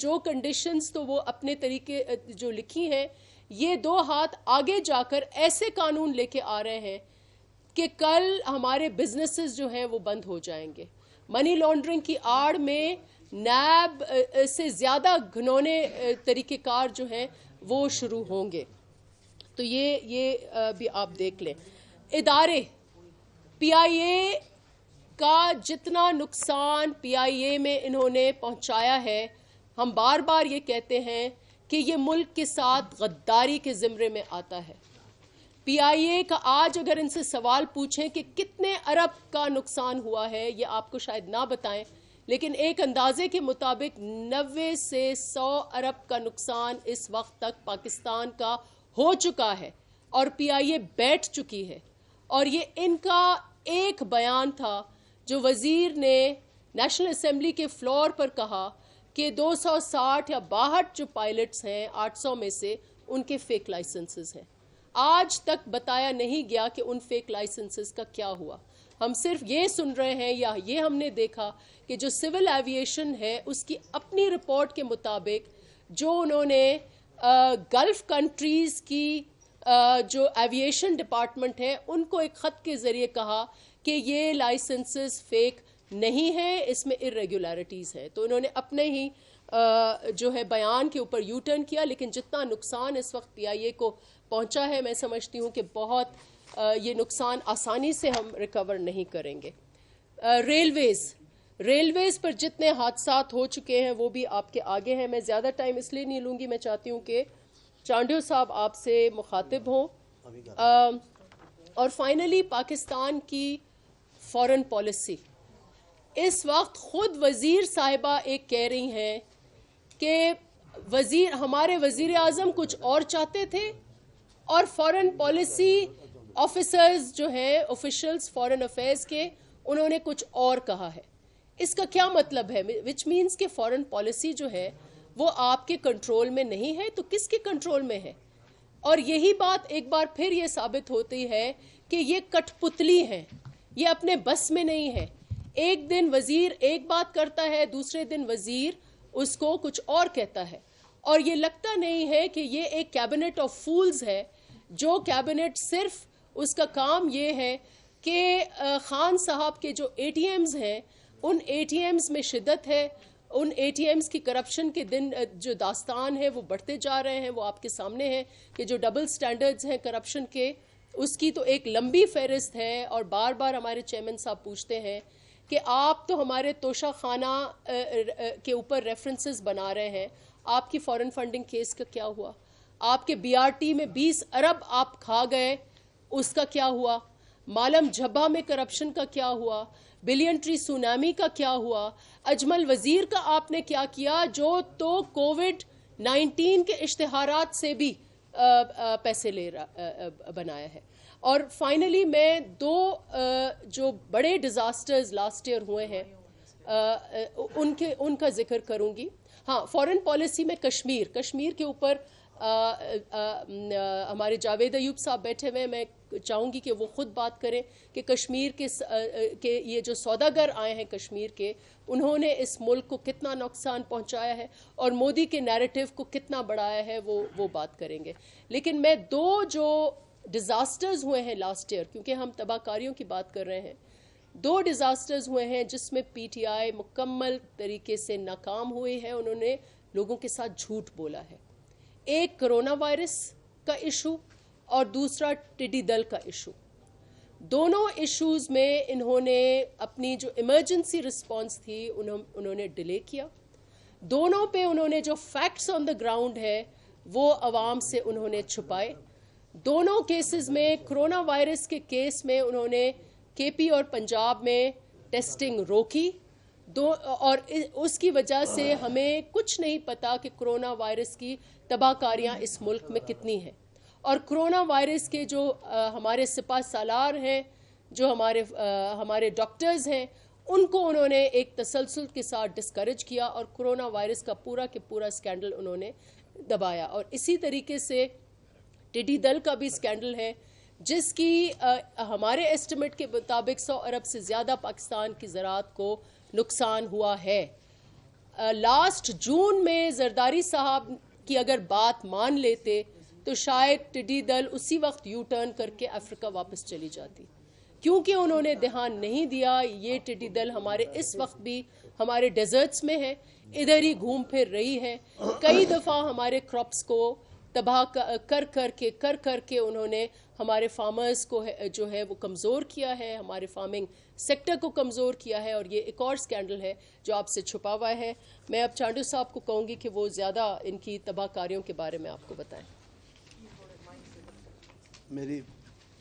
جو کنڈیشنز تو وہ اپنے طریقے جو لکھی ہیں، یہ دو ہاتھ آگے جا کر ایسے قانون لے کے آ رہے ہیں کہ کل ہمارے بزنسز جو ہیں وہ بند ہو جائیں گے. منی لانڈرنگ کی آڑ میں نیب سے زیادہ گھنونے طریقہ کار جو ہیں وہ شروع ہوں گے. تو یہ بھی آپ دیکھ لیں. ادارے پی آئی اے کا جتنا نقصان پی آئی اے میں انہوں نے پہنچایا ہے، ہم بار بار یہ کہتے ہیں کہ یہ ملک کے ساتھ غداری کے زمرے میں آتا ہے. پی آئی اے کا آج اگر ان سے سوال پوچھیں کہ کتنے ارب کا نقصان ہوا ہے، یہ آپ کو شاید نہ بتائیں، لیکن ایک اندازے کے مطابق 90 سے 100 ارب کا نقصان اس وقت تک پاکستان کا ہو چکا ہے اور پی آئی اے بیٹھ چکی ہے. اور یہ ان کا ایک بیان تھا جو وزیر نے نیشنل اسمبلی کے فلور پر کہا کہ 260 یا 62 جو پائلٹس ہیں 800 میں سے ان کے فیک لائسنسز ہیں. آج تک بتایا نہیں گیا کہ ان فیک لائسنسز کا کیا ہوا. ہم صرف یہ سن رہے ہیں یا یہ ہم نے دیکھا کہ جو سول ایویشن ہے اس کی اپنی رپورٹ کے مطابق جو انہوں نے گلف کنٹریز کی جو ایویشن ڈپارٹمنٹ ہے ان کو ایک خط کے ذریعے کہا کہ یہ لائسنسز فیک نہیں ہیں، اس میں irregularities ہیں. تو انہوں نے اپنے ہی جو ہے بیان کے اوپر یو ٹرن کیا. لیکن جتنا نقصان اس وقت پی آئی اے کو پہنچا ہے، میں سمجھتی ہوں کہ بہت یہ نقصان آسانی سے ہم ریکور نہیں کریں گے. ریلویز پر جتنے حادثات ہو چکے ہیں وہ بھی آپ کے آگے ہیں. میں زیادہ ٹائم اس لیے نہیں لوں گی، میں چاہتی ہوں کہ چانڈیو صاحب آپ سے مخاطب ہوں. اور فائنلی پاکستان کی فورن پالیسی. اس وقت خود وزیر صاحبہ ایک کہہ رہی ہیں کہ ہمارے وزیر اعظم کچھ اور چاہتے تھے اور فورن پالیسی آفیسرز جو ہیں آفیشلز فورن افیئرز کے انہوں نے کچھ اور کہا ہے. اس کا کیا مطلب ہے؟ وچ مینز کہ فورن پالیسی جو ہے وہ آپ کے کنٹرول میں نہیں ہے تو کس کے کنٹرول میں ہے؟ اور یہی بات ایک بار پھر یہ ثابت ہوتی ہے کہ یہ کٹ پتلی ہیں، یہ اپنے بس میں نہیں ہے. ایک دن وزیر ایک بات کرتا ہے، دوسرے دن وزیر اس کو کچھ اور کہتا ہے. اور یہ لگتا نہیں ہے کہ یہ ایک کیبنٹ آف فولز ہے، جو کیبنٹ صرف اس کا کام یہ ہے کہ خان صاحب کے جو اے ٹی ایمز ہیں ان اے ٹی ایمز میں شدت ہے. ان اے ٹی ایمز کی کرپشن کے دن جو داستان ہے وہ بڑھتے جا رہے ہیں، وہ آپ کے سامنے ہیں کہ جو ڈبل سٹینڈرڈز ہیں کرپشن کے اس کی تو ایک لمبی فہرست ہے. اور بار بار ہمارے چیئرمین صاحب پوچھتے ہیں کہ آپ تو ہمارے توشہ خانہ کے اوپر ریفرنسز بنا رہے ہیں، آپ کی فورن فنڈنگ کیس کا کیا ہوا؟ آپ کے بی آر ٹی میں 20 ارب آپ کھا گئے، اس کا کیا ہوا؟ مالم جھبا میں کرپشن کا کیا ہوا؟ بلین ٹری سونامی کا کیا ہوا؟ اجمل وزیر کا آپ نے کیا کیا جو تو کووڈ-19 کے اشتہارات سے بھی پیسے بنایا ہے. اور فائنلی میں دو جو بڑے ڈیزاسٹرز لاسٹ ایئر ہوئے ہیں ان کا ذکر کروں گی. ہاں، فورن پالیسی میں کشمیر کے اوپر ہمارے جاوید ایوب صاحب بیٹھے ہوئے ہیں، میں چاہوں گی کہ وہ خود بات کریں کہ کشمیر کے یہ جو سوداگر آئے ہیں کشمیر کے، انہوں نے اس ملک کو کتنا نقصان پہنچایا ہے اور مودی کے نیریٹو کو کتنا بڑھایا ہے، وہ بات کریں گے. لیکن میں دو جو ڈیزاسٹرز ہوئے ہیں لاسٹ ایئر، کیونکہ ہم تباہ کاریوں کی بات کر رہے ہیں، دو ڈیزاسٹرز ہوئے ہیں جس میں پی ٹی آئی مکمل طریقے سے ناکام ہوئی ہے. انہوں نے لوگوں کے ساتھ جھوٹ بولا ہے. ایک کرونا وائرس کا ایشو اور دوسرا ٹڈی دل کا ایشو. دونوں ایشوز میں انہوں نے اپنی جو ایمرجنسی رسپانس تھی انہوں نے ڈیلے کیا. دونوں پہ انہوں نے جو فیکٹس آن دا گراؤنڈ ہے وہ عوام سے انہوں نے چھپائے. دونوں کیسز میں کرونا وائرس کے کیس میں انہوں نے کے پی اور پنجاب میں ٹیسٹنگ روکی اور اس کی وجہ سے ہمیں کچھ نہیں پتا کہ کرونا وائرس کی تباہ کاریاں اس ملک میں کتنی ہیں. اور کرونا وائرس کے جو ہمارے سپاہ سالار ہیں، جو ہمارے ڈاکٹرز ہیں، ان کو انہوں نے ایک تسلسل کے ساتھ ڈسکریج کیا اور کرونا وائرس کا پورا کے پورا اسکینڈل انہوں نے دبایا. اور اسی طریقے سے ٹڈی دل کا بھی اسکینڈل ہے جس کی ہمارے ایسٹیمیٹ کے مطابق 100 ارب سے زیادہ پاکستان کی زراعت کو نقصان ہوا ہے. لاسٹ جون میں زرداری صاحب کی اگر بات مان لیتے تو شاید ٹڈی دل اسی وقت یو ٹرن کر کے افریقہ واپس چلی جاتی. کیونکہ انہوں نے دھیان نہیں دیا، یہ ٹڈی دل ہمارے اس وقت بھی ہمارے ڈیزرٹس میں ہے، ادھر ہی گھوم پھر رہی ہے. کئی دفعہ ہمارے کراپس کو تباہ کر کے انہوں نے ہمارے فارمرز کو جو ہے وہ کمزور کیا ہے، ہمارے فارمنگ سیکٹر کو کمزور کیا ہے. اور یہ ایک اور سکینڈل ہے جو آپ سے چھپا ہوا ہے. میں اب چانڈو صاحب کو کہوں گی کہ وہ زیادہ ان کی تباہ کاریوں کے بارے میں آپ کو بتائیں. میری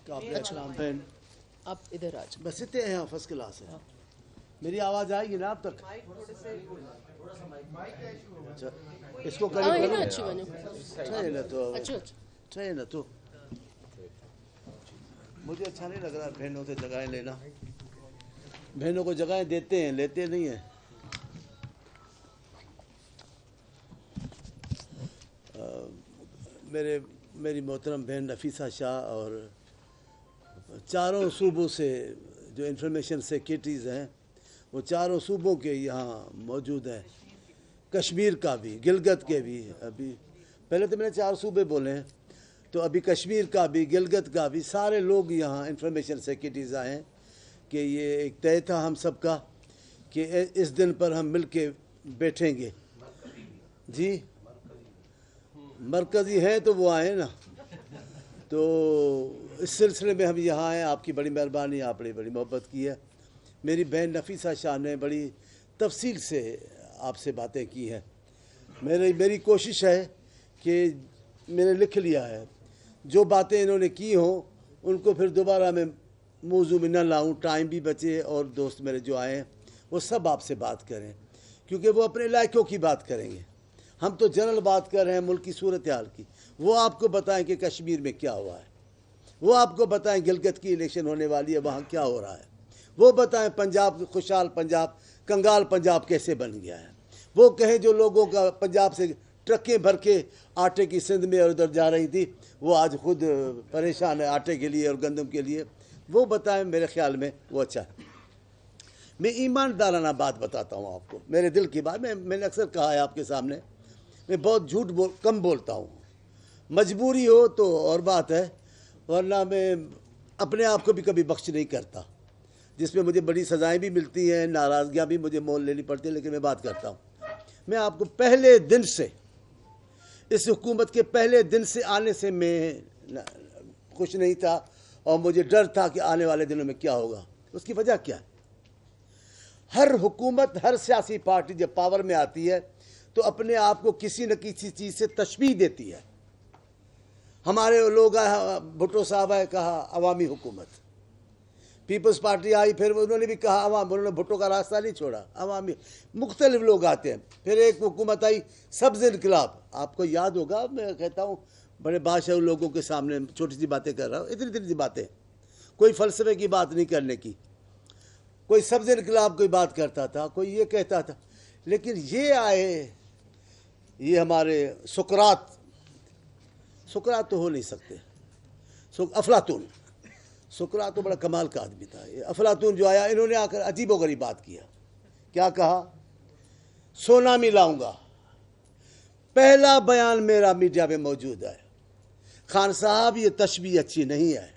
بہن آپ ادھر آ جائیں. بس اتنے ہیں، فرسٹ کلاس ہے. میری آواز آئے گی نا اب تک؟ اچھا اس کو قریب تو مجھے اچھا نہیں لگ رہا بہنوں سے جگہیں لینا. بہنوں کو جگہیں دیتے ہیں، لیتے نہیں ہیں. میری محترم بہن نفیسہ شاہ اور چاروں صوبوں سے جو انفارمیشن سیکریٹریز ہیں وہ چاروں صوبوں کے یہاں موجود ہیں، کشمیر کا بھی، گلگت کے بھی. ابھی پہلے تو میں نے 4 صوبے بولے ہیں، تو ابھی کشمیر کا بھی، گلگت کا بھی، سارے لوگ یہاں انفارمیشن سیکریٹریز آئے ہیں کہ یہ ایک طے تھا ہم سب کا کہ اس دن پر ہم مل کے بیٹھیں گے. جی مرکزی ہیں تو وہ آئے نا. تو اس سلسلے میں ہم یہاں آئے. آپ کی بڑی مہربانی، آپ نے بڑی محبت کی ہے. میری بہن نفیسہ شاہ نے بڑی تفصیل سے آپ سے باتیں کی ہیں. میری کوشش ہے کہ میں نے لکھ لیا ہے، جو باتیں انہوں نے کی ہوں ان کو پھر دوبارہ میں موضوع میں نہ لاؤں. ٹائم بھی بچے اور دوست میرے جو آئے ہیں وہ سب آپ سے بات کریں، کیونکہ وہ اپنے علاقوں کی بات کریں گے. ہم تو جنرل بات کر رہے ہیں ملک کی صورتحال کی. وہ آپ کو بتائیں کہ کشمیر میں کیا ہوا ہے، وہ آپ کو بتائیں گلگت کی الیکشن ہونے والی ہے وہاں کیا ہو رہا ہے، وہ بتائیں پنجاب، خوشحال پنجاب، کنگال پنجاب کیسے بن گیا ہے. وہ کہیں جو لوگوں کا پنجاب سے ٹرکیں بھر کے آٹے کی سندھ میں اور ادھر جا رہی تھی وہ آج خود پریشان ہے آٹے کے لیے اور گندم کے لیے. وہ بتائیں. میرے خیال میں وہ اچھا ہے. میں ایماندارانہ بات بتاتا ہوں آپ کو، میرے دل کی بات. میں نے اکثر کہا ہے آپ کے سامنے، میں بہت جھوٹ کم بولتا ہوں. مجبوری ہو تو اور بات ہے، ورنہ میں اپنے آپ کو بھی کبھی بخش نہیں کرتا، جس میں مجھے بڑی سزائیں بھی ملتی ہیں، ناراضگیاں بھی مجھے مول لینی پڑتی ہیں، لیکن میں بات کرتا ہوں. میں آپ کو پہلے دن سے، اس حکومت کے پہلے دن سے آنے سے میں خوش نہیں تھا اور مجھے ڈر تھا کہ آنے والے دنوں میں کیا ہوگا. اس کی وجہ کیا ہے؟ ہر حکومت، ہر سیاسی پارٹی جب پاور میں آتی ہے تو اپنے آپ کو کسی نہ کسی چیز سے تشبیہ دیتی ہے. ہمارے لوگ بھٹو صاحب آئے کہا عوامی حکومت، پیپلز پارٹی آئی پھر انہوں نے بھی کہا عوام، انہوں نے بھٹو کا راستہ نہیں چھوڑا، عوامی. مختلف لوگ آتے ہیں. پھر ایک حکومت آئی سبز انقلاب. آپ کو یاد ہوگا، میں کہتا ہوں بڑے بادشاہ لوگوں کے سامنے چھوٹی سی باتیں کر رہا ہوں، اتنی سی باتیں، کوئی فلسفے کی بات نہیں کرنے کی. کوئی سبز انقلاب کوئی بات کرتا تھا، کوئی یہ کہتا تھا. لیکن یہ آئے، یہ ہمارے سقراط تو ہو نہیں سکتے. افلاطون، سقراط تو بڑا کمال کا آدمی تھا. یہ افلاطون جو آیا، انہوں نے آ کر عجیب و غریب بات کیا. کیا کہا؟ سونامی لاؤں گا. پہلا بیان میرا میڈیا میں موجود ہے. خان صاحب یہ تشبیہ اچھی نہیں ہے.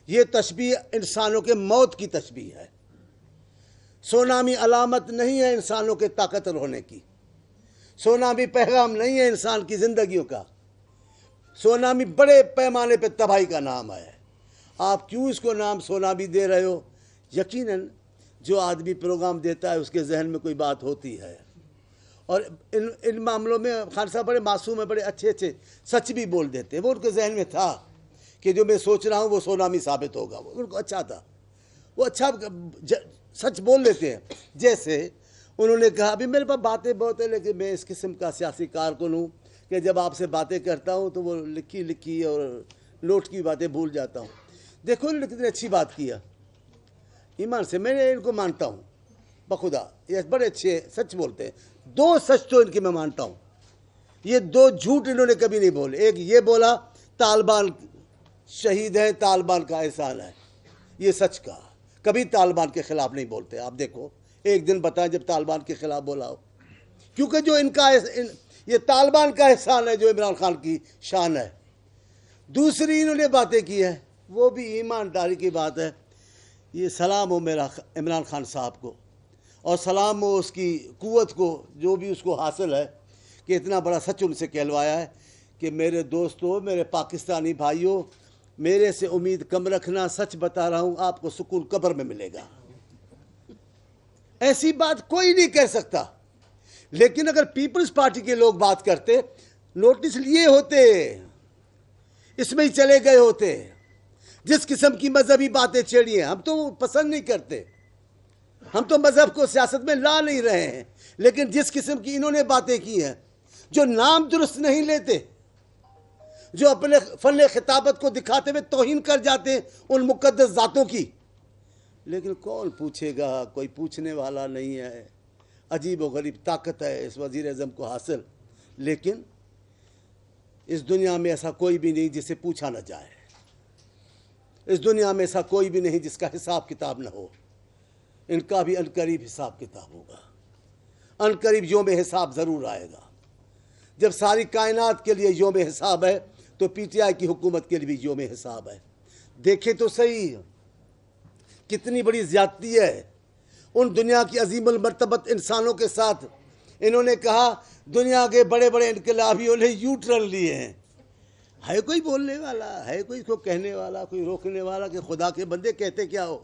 یہ تشبیہ انسانوں کے موت کی تشبیہ ہے. سونامی علامت نہیں ہے انسانوں کے طاقتور ہونے کی. سونامی پیغام نہیں ہے انسان کی زندگیوں کا. سونامی بڑے پیمانے پہ تباہی کا نام ہے. آپ کیوں اس کو نام سونامی دے رہے ہو؟ یقیناً جو آدمی پروگرام دیتا ہے اس کے ذہن میں کوئی بات ہوتی ہے. اور ان معاملوں میں خان صاحب بڑے معصوم ہیں، بڑے اچھے سچ بھی بول دیتے ہیں. وہ ان کے ذہن میں تھا کہ جو میں سوچ رہا ہوں وہ سونامی ثابت ہوگا. وہ ان کو اچھا تھا، وہ اچھا سچ بول لیتے ہیں. جیسے انہوں نے کہا ابھی میرے پاس باتیں بہت ہیں، لیکن میں اس قسم کا سیاسی کارکن ہوں کہ جب آپ سے باتیں کرتا ہوں تو وہ لکھی اور نوٹ کی باتیں بھول جاتا ہوں. دیکھو انہوں نے کتنی اچھی بات کیا. ایمان سے میں ان کو مانتا ہوں بخدا، یہ بڑے اچھے سچ بولتے ہیں. 2 سچ تو ان کے میں مانتا ہوں. یہ 2 جھوٹ انہوں نے کبھی نہیں بولے. ایک یہ بولا طالبان شہید ہیں، طالبان کا احسان ہے، یہ سچ کہا. کبھی طالبان کے خلاف نہیں بولتے. آپ دیکھو ایک دن بتائیں جب طالبان کے خلاف بولا ہو، کیونکہ جو ان کا یہ طالبان کا احسان ہے جو عمران خان کی شان ہے۔ دوسری انہوں نے باتیں کی ہے وہ بھی ایمانداری کی بات ہے۔ یہ سلام ہو میرا عمران خان صاحب کو، اور سلام ہو اس کی قوت کو جو بھی اس کو حاصل ہے کہ اتنا بڑا سچ ان سے کہلوایا ہے کہ میرے دوستوں، میرے پاکستانی بھائیوں، میرے سے امید کم رکھنا، سچ بتا رہا ہوں آپ کو سکون قبر میں ملے گا۔ ایسی بات کوئی نہیں کہہ سکتا، لیکن اگر پیپلز پارٹی کے لوگ بات کرتے نوٹس لیے ہوتے، اس میں ہی چلے گئے ہوتے۔ جس قسم کی مذہبی باتیں چھیڑی ہیں ہم تو پسند نہیں کرتے، ہم تو مذہب کو سیاست میں لا نہیں رہے ہیں، لیکن جس قسم کی انہوں نے باتیں کی ہیں، جو نام درست نہیں لیتے، جو اپنے فن خطابت کو دکھاتے ہوئے توہین کر جاتے ہیں ان مقدس ذاتوں کی، لیکن کون پوچھے گا؟ کوئی پوچھنے والا نہیں ہے۔ عجیب و غریب طاقت ہے اس وزیر اعظم کو حاصل، لیکن اس دنیا میں ایسا کوئی بھی نہیں جسے پوچھا نہ جائے، اس دنیا میں ایسا کوئی بھی نہیں جس کا حساب کتاب نہ ہو۔ ان کا بھی عنقریب حساب کتاب ہوگا، عنقریب یوم حساب ضرور آئے گا۔ جب ساری کائنات کے لیے یوم حساب ہے تو پی ٹی آئی کی حکومت کے لیے بھی یوم حساب ہے۔ دیکھیں تو صحیح کتنی بڑی زیادتی ہے ان دنیا کی عظیم المرتبت انسانوں کے ساتھ۔ انہوں نے کہا دنیا کے بڑے بڑے انقلابیوں نے یو ٹرن لیے ہیں۔ ہے کوئی بولنے والا؟ ہے کوئی کو کہنے والا؟ کوئی روکنے والا کہ خدا کے بندے کہتے کیا ہو؟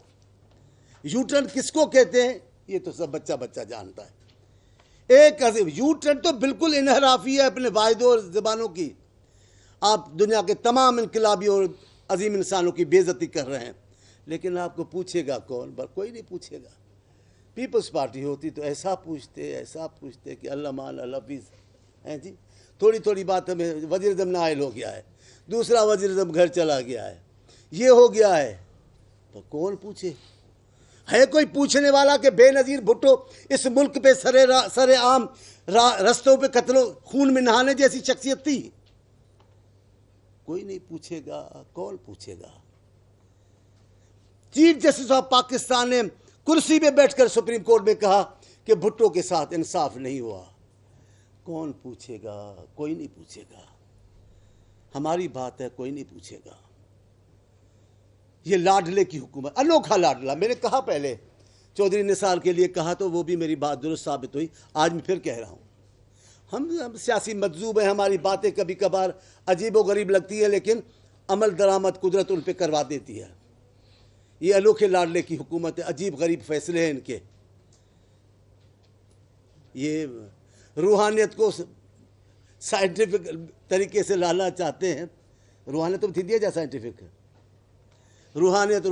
یو ٹرن کس کو کہتے ہیں یہ تو سب بچہ بچہ جانتا ہے۔ ایک عظیم یو ٹرن تو بالکل انحرافی ہے اپنے واحدوں اور زبانوں کی۔ آپ دنیا کے تمام انقلابیوں اور عظیم انسانوں کی بے عزتی کر رہے ہیں، لیکن آپ کو پوچھے گا کون؟ کوئی نہیں پوچھے گا۔ پیپلز پارٹی ہوتی تو ایسا پوچھتے کہ اللہ مان الحفیظ ہیں جی، تھوڑی تھوڑی بات میں وزیر اعظم نائل ہو گیا ہے، دوسرا وزیر اعظم گھر چلا گیا ہے، یہ ہو گیا ہے، تو کون پوچھے؟ ہے کوئی پوچھنے والا کہ بے نظیر بھٹو اس ملک پہ سر عام رستوں پہ قتل و خون میں نہانے جیسی شخصیت تھی؟ کوئی نہیں پوچھے گا۔ کون پوچھے گا؟ چیف جسٹس آف پاکستان نے کرسی پہ بیٹھ کر سپریم کورٹ میں کہا کہ بھٹو کے ساتھ انصاف نہیں ہوا۔ کون پوچھے گا؟ کوئی نہیں پوچھے گا۔ ہماری بات ہے، کوئی نہیں پوچھے گا۔ یہ لاڈلے کی حکومت، انوکھا لاڈلا، میں نے کہا پہلے چودھری نثار کے لیے کہا تو وہ بھی میری بات درست ثابت ہوئی، آج میں پھر کہہ رہا ہوں۔ ہم سیاسی مجذوب ہیں، ہماری باتیں کبھی کبھار عجیب و غریب لگتی ہے، لیکن عمل درآمد قدرت ان پہ کروا دیتی ہے۔ یہ انوکھے لاڈلے کی حکومت ہے، عجیب غریب فیصلے ہیں ان کے۔ یہ روحانیت کو سائنٹیفک طریقے سے لانا چاہتے ہیں۔ روحانیت تو تھی دیا جا سائنٹیفک، روحانیت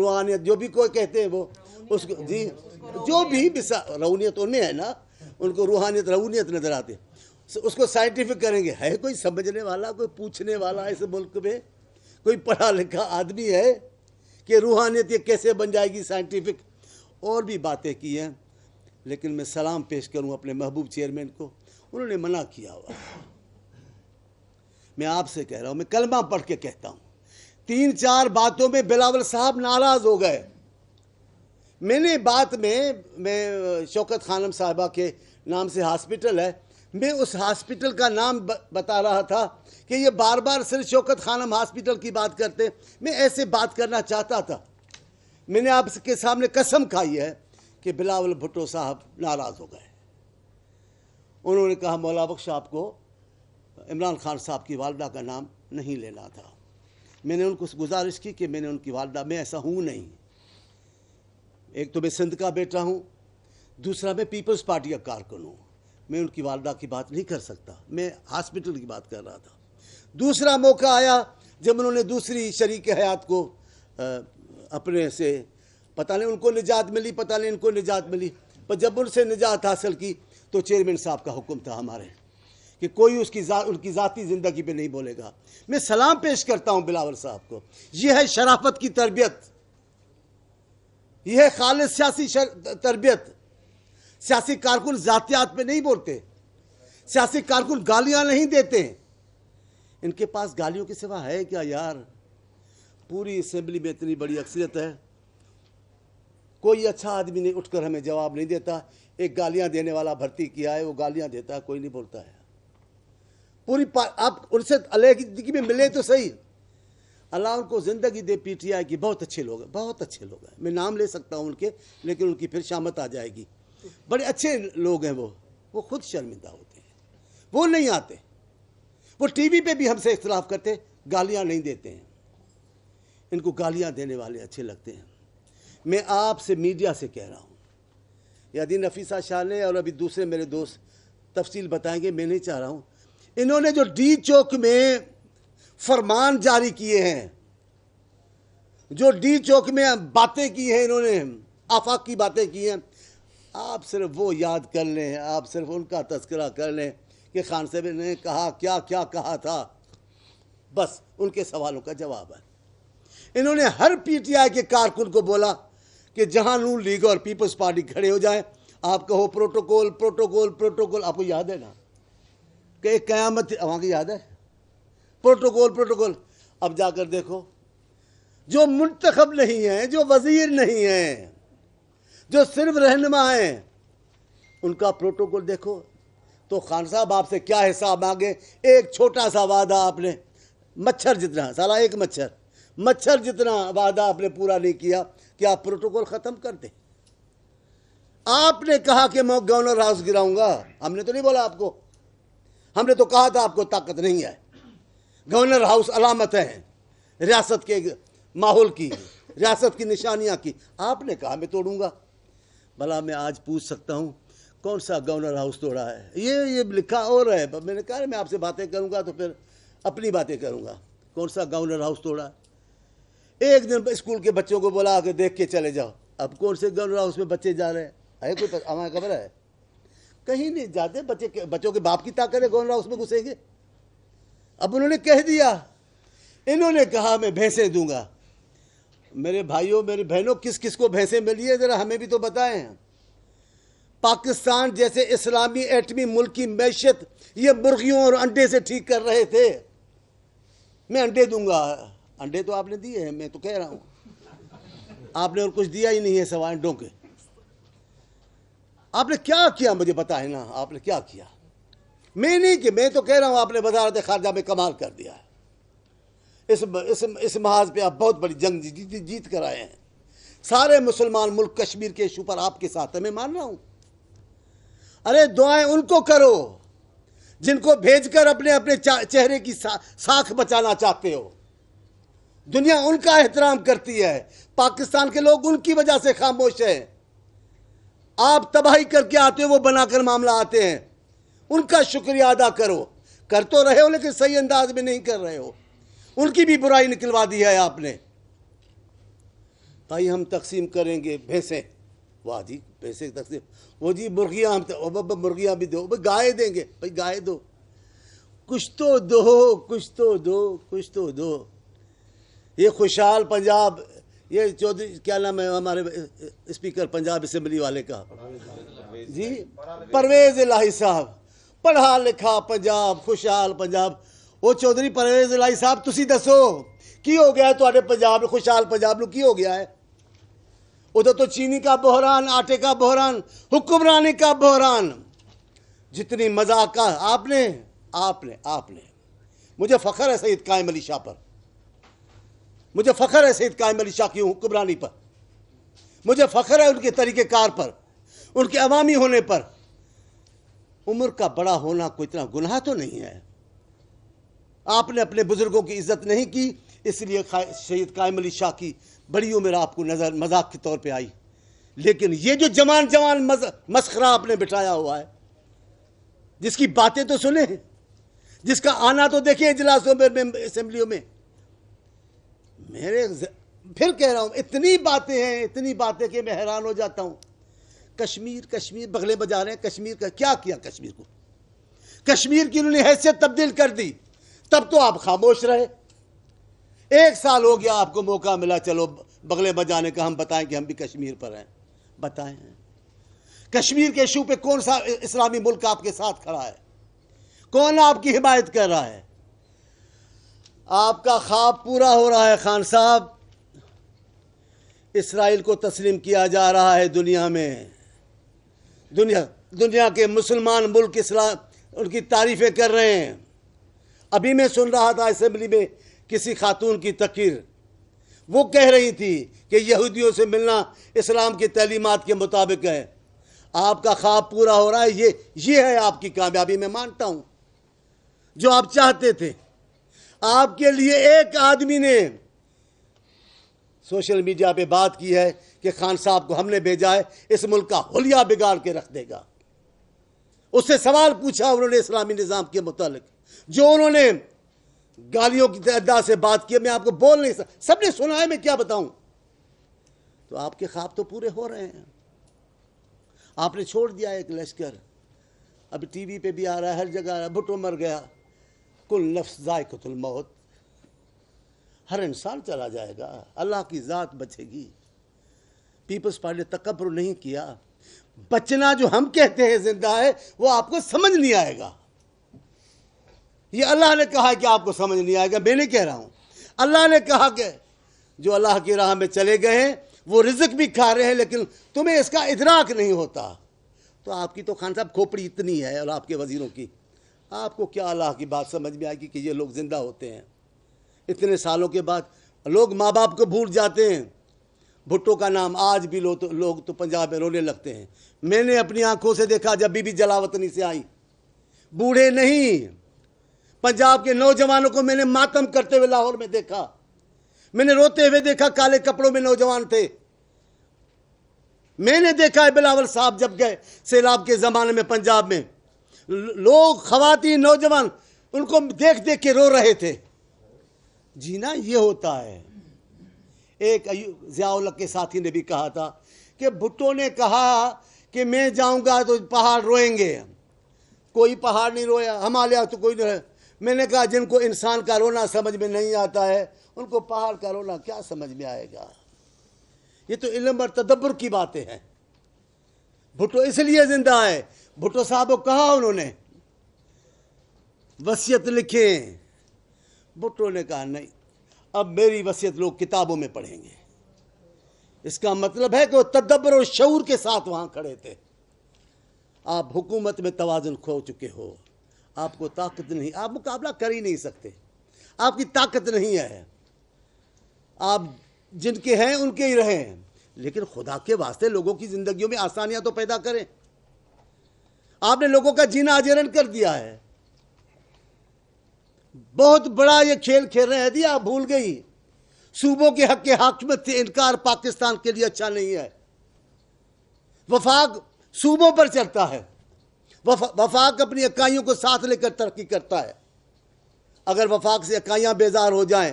جو بھی کوئی کہتے ہیں وہ اس کو جی جو بھی رونیت انہیں ہے نا، ان کو روحانیت رونیت نظر آتی ہے، اس کو سائنٹیفک کریں گے۔ ہے کوئی سمجھنے والا، کوئی پوچھنے والا اس ملک میں؟ کوئی پڑھا لکھا آدمی ہے کہ روحانیت یہ کیسے بن جائے گی سائنٹیفک؟ اور بھی باتیں کی ہیں، لیکن میں سلام پیش کروں اپنے محبوب چیئرمین کو، انہوں نے منع کیا ہوا۔ میں آپ سے کہہ رہا ہوں، میں کلمہ پڑھ کے کہتا ہوں، 3-4 باتوں میں بلاول صاحب ناراض ہو گئے۔ میں شوکت خانم صاحبہ کے نام سے ہاسپٹل ہے، میں اس ہاسپٹل کا نام بتا رہا تھا کہ یہ بار بار صرف شوکت خانم ہاسپٹل کی بات کرتے، میں ایسے بات کرنا چاہتا تھا۔ میں نے آپ کے سامنے قسم کھائی ہے کہ بلاول بھٹو صاحب ناراض ہو گئے۔ انہوں نے کہا مولا بخش آپ کو عمران خان صاحب کی والدہ کا نام نہیں لینا تھا۔ میں نے ان کو گزارش کی کہ میں نے ان کی والدہ، میں ایسا ہوں نہیں، ایک تو میں سندھ کا بیٹا ہوں، دوسرا میں پیپلز پارٹی کا کارکن ہوں، میں ان کی والدہ کی بات نہیں کر سکتا، میں ہاسپٹل کی بات کر رہا تھا۔ دوسرا موقع آیا جب انہوں نے دوسری شریک حیات کو اپنے سے، پتہ نہیں ان کو نجات ملی، پتہ نہیں ان کو نجات ملی، پر جب ان سے نجات حاصل کی تو چیئرمین صاحب کا حکم تھا ہمارے کہ کوئی ان کی ذاتی زندگی پہ نہیں بولے گا۔ میں سلام پیش کرتا ہوں بلاول صاحب کو، یہ ہے شرافت کی تربیت، یہ ہے خالص سیاسی تربیت۔ سیاسی کارکن ذاتیات پہ نہیں بولتے، سیاسی کارکن گالیاں نہیں دیتے۔ ان کے پاس گالیوں کے سوا ہے کیا یار؟ پوری اسمبلی میں اتنی بڑی اکثریت ہے، کوئی اچھا آدمی نہیں اٹھ کر ہمیں جواب نہیں دیتا. ایک گالیاں دینے والا بھرتی کیا ہے, وہ گالیاں دیتا ہے, کوئی نہیں بولتا ہے. پوری آپ ان سے علیحدگی میں ملے تو صحیح. اللہ ان کو زندگی دے. پی ٹی آئی کی بہت اچھے لوگ ہیں, بہت اچھے لوگ ہیں. میں نام لے سکتا ہوں ان کے, لیکن ان کی پھر شامت آ جائے گی. بڑے اچھے لوگ ہیں وہ خود شرمندہ ہوتے ہیں, وہ نہیں آتے. وہ ٹی وی پہ بھی ہم سے اختلاف کرتے, گالیاں نہیں دیتے ہیں. ان کو گالیاں دینے والے اچھے لگتے ہیں. میں آپ سے میڈیا سے کہہ رہا ہوں, یادی نفیسہ شاہ نے اور ابھی دوسرے میرے دوست تفصیل بتائیں گے, میں نہیں چاہ رہا ہوں. انہوں نے جو ڈی چوک میں فرمان جاری کیے ہیں, جو ڈی چوک میں باتیں کی ہیں, انہوں نے آفاق کی باتیں کی ہیں, آپ صرف وہ یاد کر لیں, آپ صرف ان کا تذکرہ کر لیں کہ خان صاحب نے کہا کیا کیا کہا تھا. بس ان کے سوالوں کا جواب ہے. انہوں نے ہر پی ٹی آئی کے کارکن کو بولا کہ جہاں نون لیگ اور پیپلز پارٹی کھڑے ہو جائیں, آپ کہو پروٹوکول پروٹوکول پروٹوکول. آپ کو یاد ہے نا کہ ایک قیامت وہاں کی یاد ہے, پروٹوکول پروٹوکول. اب جا کر دیکھو, جو منتخب نہیں ہیں, جو وزیر نہیں ہیں, جو صرف رہنما ہیں, ان کا پروٹوکول دیکھو. تو خان صاحب آپ سے کیا حساب مانگے؟ ایک چھوٹا سا وعدہ آپ نے, مچھر جتنا, سالہ ایک مچھر جتنا وعدہ آپ نے پورا نہیں کیا کہ آپ پروٹوکول ختم کر دیں. آپ نے کہا کہ میں گورنر ہاؤس گراؤں گا, ہم نے تو نہیں بولا آپ کو, ہم نے تو کہا تھا آپ کو طاقت نہیں ہے. گورنر ہاؤس علامت ہے ریاست کے ماحول کی, ریاست کی نشانیاں کی. آپ نے کہا میں توڑوں گا. بھلا میں آج پوچھ سکتا ہوں کون سا گورنر ہاؤس توڑا ہے؟ یہ لکھا اور ہے. میں نے کہا میں آپ سے باتیں کروں گا تو پھر اپنی باتیں کروں گا. کون سا گورنر ہاؤس توڑا؟ ایک دن اسکول کے بچوں کو بولا کہ دیکھ کے چلے جاؤ. اب کون سے گورنر ہاؤس میں بچے جا رہے ہیں؟ کوئی ہمیں خبر ہے؟ کہیں نہیں جاتے. بچوں کے باپ کی طاقت ہے گورنر ہاؤس میں گھسیں گے. اب انہوں نے کہہ دیا, انہوں نے کہا میں بھینسیں دوں گا. میرے بھائیوں میری بہنوں, کس کس کو بھینسیں ملی ہے ذرا ہمیں بھی تو بتائیں. پاکستان جیسے اسلامی ایٹمی ملک کی معیشت یہ مرغیوں اور انڈے سے ٹھیک کر رہے تھے. میں انڈے دوں گا. انڈے تو آپ نے دیے ہیں, میں تو کہہ رہا ہوں آپ نے اور کچھ دیا ہی نہیں ہے سوائے انڈوں کے. آپ نے کیا کیا مجھے بتائیں نا, آپ نے کیا کیا؟ میں نہیں, کہ میں تو کہہ رہا ہوں آپ نے وزارت خارجہ میں کمال کر دیا ہے. اس محاذ پہ آپ بہت بڑی جنگ جیت کر آئے ہیں. سارے مسلمان ملک کشمیر کے ایشو پر آپ کے ساتھ ہیں, میں مان رہا ہوں. ارے دعائیں ان کو کرو جن کو بھیج کر اپنے اپنے چہرے کی ساکھ بچانا چاہتے ہو. دنیا ان کا احترام کرتی ہے, پاکستان کے لوگ ان کی وجہ سے خاموش ہیں. آپ تباہی کر کے آتے ہو, وہ بنا کر معاملہ آتے ہیں. ان کا شکریہ ادا کرو. کر تو رہے ہو لیکن صحیح انداز میں نہیں کر رہے ہو. ان کی بھی برائی نکلوا دی ہے آپ نے. بھائی ہم تقسیم کریں گے بھینسیں. واہ جی, بھینسیں تقسیم. وہ جی مرغیاں, ہم مرغیاں بھی دو. گائے دیں گے, بھائی گائے دو. کچھ تو دو, کچھ تو دو, کچھ تو دو. یہ خوشحال پنجاب, یہ چودھری کیا نام ہے ہمارے اسپیکر پنجاب اسمبلی والے کا, جی پرویز الہی صاحب, پڑھا لکھا پنجاب, خوشحال پنجاب. وہ چودھری پرویز الہی صاحب تسی دسو کی ہو گیا ہے تواڈے پنجاب, خوشحال پنجاب نو کی ہو گیا ہے؟ ادھر تو چینی کا بحران, آٹے کا بحران, حکمرانی کا بحران, جتنی مذاق کا آپ نے مجھے فخر ہے سید قائم علی شاہ پر, مجھے فخر ہے سید قائم علی شاہ کی حکمرانی پر, مجھے فخر ہے ان کے طریقہ کار پر, ان کے عوامی ہونے پر. عمر کا بڑا ہونا کوئی اتنا گناہ تو نہیں ہے. آپ نے اپنے بزرگوں کی عزت نہیں کی, اس لیے سید قائم علی شاہ کی بڑی عمر آپ کو نظر مذاق کے طور پہ آئی. لیکن یہ جو جوان مسخرہ آپ نے بٹھایا ہوا ہے, جس کی باتیں تو سنیں, جس کا آنا تو دیکھیں اجلاسوں میں, اسمبلیوں میں. پھر کہہ رہا ہوں اتنی باتیں کہ میں حیران ہو جاتا ہوں. کشمیر بغلے بجا رہے ہیں. کشمیر کا کیا کیا؟ کشمیر کو, کشمیر کی انہوں نے حیثیت تبدیل کر دی. تب تو آپ خاموش رہے. 1 سال ہو گیا آپ کو موقع ملا, چلو بغلے بجانے کا, ہم بتائیں کہ ہم بھی کشمیر پر ہیں. بتائیں کشمیر کے ایشو پہ کون سا اسلامی ملک آپ کے ساتھ کھڑا ہے؟ کون آپ کی حمایت کر رہا ہے؟ آپ کا خواب پورا ہو رہا ہے خان صاحب. اسرائیل کو تسلیم کیا جا رہا ہے دنیا میں. دنیا کے مسلمان ملک اسلام ان کی تعریفیں کر رہے ہیں. ابھی میں سن رہا تھا اسمبلی میں کسی خاتون کی تقریر، وہ کہہ رہی تھی کہ یہودیوں سے ملنا اسلام کی تعلیمات کے مطابق ہے. آپ کا خواب پورا ہو رہا ہے، یہ ہے آپ کی کامیابی. میں مانتا ہوں جو آپ چاہتے تھے. آپ کے لیے ایک آدمی نے سوشل میڈیا پہ بات کی ہے کہ خان صاحب کو ہم نے بھیجا ہے، اس ملک کا حلیہ بگاڑ کے رکھ دے گا. اس سے سوال پوچھا انہوں نے اسلامی نظام کے متعلق، جو انہوں نے گالیوں کی تعداد سے بات کی. میں آپ کو بول نہیں سکتا، سب نے سنا ہے، میں کیا بتاؤں. تو آپ کے خواب تو پورے ہو رہے ہیں. آپ نے چھوڑ دیا ایک لشکر، اب ٹی وی پہ بھی آ رہا ہے، ہر جگہ آ رہا ہے، بھٹو مر گیا. کل نفس ذائقۃ الموت، ہر انسان چلا جائے گا، اللہ کی ذات بچے گی. پیپلز پارٹی نے تکبر نہیں کیا. بچنا جو ہم کہتے ہیں زندہ ہے، وہ آپ کو سمجھ نہیں آئے گا. یہ اللہ نے کہا کہ آپ کو سمجھ نہیں آئے گا، میں نہیں کہہ رہا ہوں. اللہ نے کہا کہ جو اللہ کی راہ میں چلے گئے ہیں وہ رزق بھی کھا رہے ہیں، لیکن تمہیں اس کا ادراک نہیں ہوتا. تو آپ کی تو خان صاحب کھوپڑی اتنی ہے، اور آپ کے وزیروں کی، آپ کو کیا اللہ کی بات سمجھ میں آئے گی کہ یہ لوگ زندہ ہوتے ہیں اتنے سالوں کے بعد. لوگ ماں باپ کو بھول جاتے ہیں. بھٹو کا نام آج بھی لوگ تو پنجاب میں رونے لگتے ہیں. میں نے اپنی آنکھوں سے دیکھا جب بی بی جلاوطنی سے آئی، بوڑھے نہیں، پنجاب کے نوجوانوں کو میں نے ماتم کرتے ہوئے لاہور میں دیکھا. میں نے روتے ہوئے دیکھا، کالے کپڑوں میں نوجوان تھے. میں نے دیکھا ہے بلاول صاحب جب گئے سیلاب کے زمانے میں پنجاب میں، لوگ، خواتین، نوجوان ان کو دیکھ دیکھ کے رو رہے تھے. جینا یہ ہوتا ہے. ایک ضیاء الحق کے ساتھی نے بھی کہا تھا کہ بھٹو نے کہا کہ میں جاؤں گا تو پہاڑ روئیں گے. کوئی پہاڑ نہیں رویا، ہمالیہ تو کوئی نہیں رویا. میں نے کہا جن کو انسان کا رونا سمجھ میں نہیں آتا ہے، ان کو پہاڑ کا رونا کیا سمجھ میں آئے گا. یہ تو علم اور تدبر کی باتیں ہیں. بھٹو اس لیے زندہ ہے. بھٹو صاحب کو کہا انہوں نے وصیت لکھیں. بھٹو نے کہا نہیں، اب میری وصیت لوگ کتابوں میں پڑھیں گے. اس کا مطلب ہے کہ وہ تدبر اور شعور کے ساتھ وہاں کھڑے تھے. آپ حکومت میں توازن کھو چکے ہو. آپ کو طاقت نہیں، آپ مقابلہ کر ہی نہیں سکتے. آپ کی طاقت نہیں ہے. آپ جن کے ہیں ان کے ہی رہیں، لیکن خدا کے واسطے لوگوں کی زندگیوں میں آسانیاں تو پیدا کریں. آپ نے لوگوں کا جینا اجیرن کر دیا ہے. بہت بڑا یہ کھیل کھیل رہے ہیں. آپ بھول گئی صوبوں کے حق کے حاکمیت سے انکار پاکستان کے لیے اچھا نہیں ہے. وفاق صوبوں پر چلتا ہے. وفاق اپنی اکائیوں کو ساتھ لے کر ترقی کرتا ہے. اگر وفاق سے اکائیاں بیزار ہو جائیں،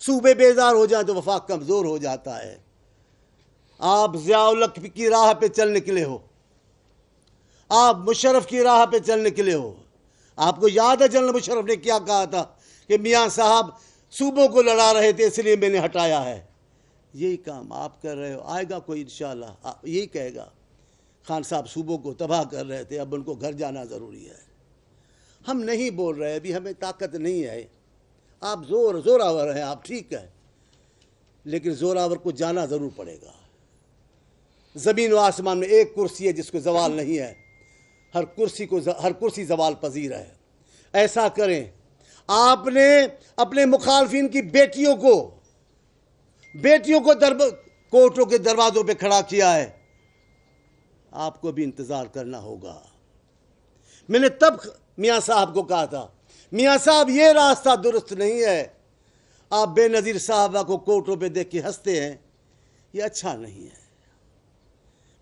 صوبے بیزار ہو جائیں، تو وفاق کمزور ہو جاتا ہے. آپ ضیاء الحق کی راہ پہ چل نکلے ہو، آپ مشرف کی راہ پہ چل نکلے ہو. آپ کو یاد ہے جنرل مشرف نے کیا کہا تھا کہ میاں صاحب صوبوں کو لڑا رہے تھے، اس لیے میں نے ہٹایا ہے. یہی کام آپ کر رہے ہو. آئے گا کوئی انشاءاللہ یہی کہے گا خان صاحب صوبوں کو تباہ کر رہے تھے، اب ان کو گھر جانا ضروری ہے. ہم نہیں بول رہے، ابھی ہمیں طاقت نہیں ہے. آپ زوراور ہیں، آپ ٹھیک ہے، لیکن زوراور کو جانا ضرور پڑے گا. زمین و آسمان میں ایک کرسی ہے جس کو زوال نہیں ہے. ہر کرسی زوال پذیر ہے. ایسا کریں، آپ نے اپنے مخالفین کی بیٹیوں کو کورٹوں کے دروازوں پہ کھڑا کیا ہے. آپ کو بھی انتظار کرنا ہوگا. میں نے تب میاں صاحب کو کہا تھا، میاں صاحب یہ راستہ درست نہیں ہے. آپ بے نظیر صاحبہ کو کورٹوں پہ دیکھ کے ہنستے ہیں، یہ اچھا نہیں ہے.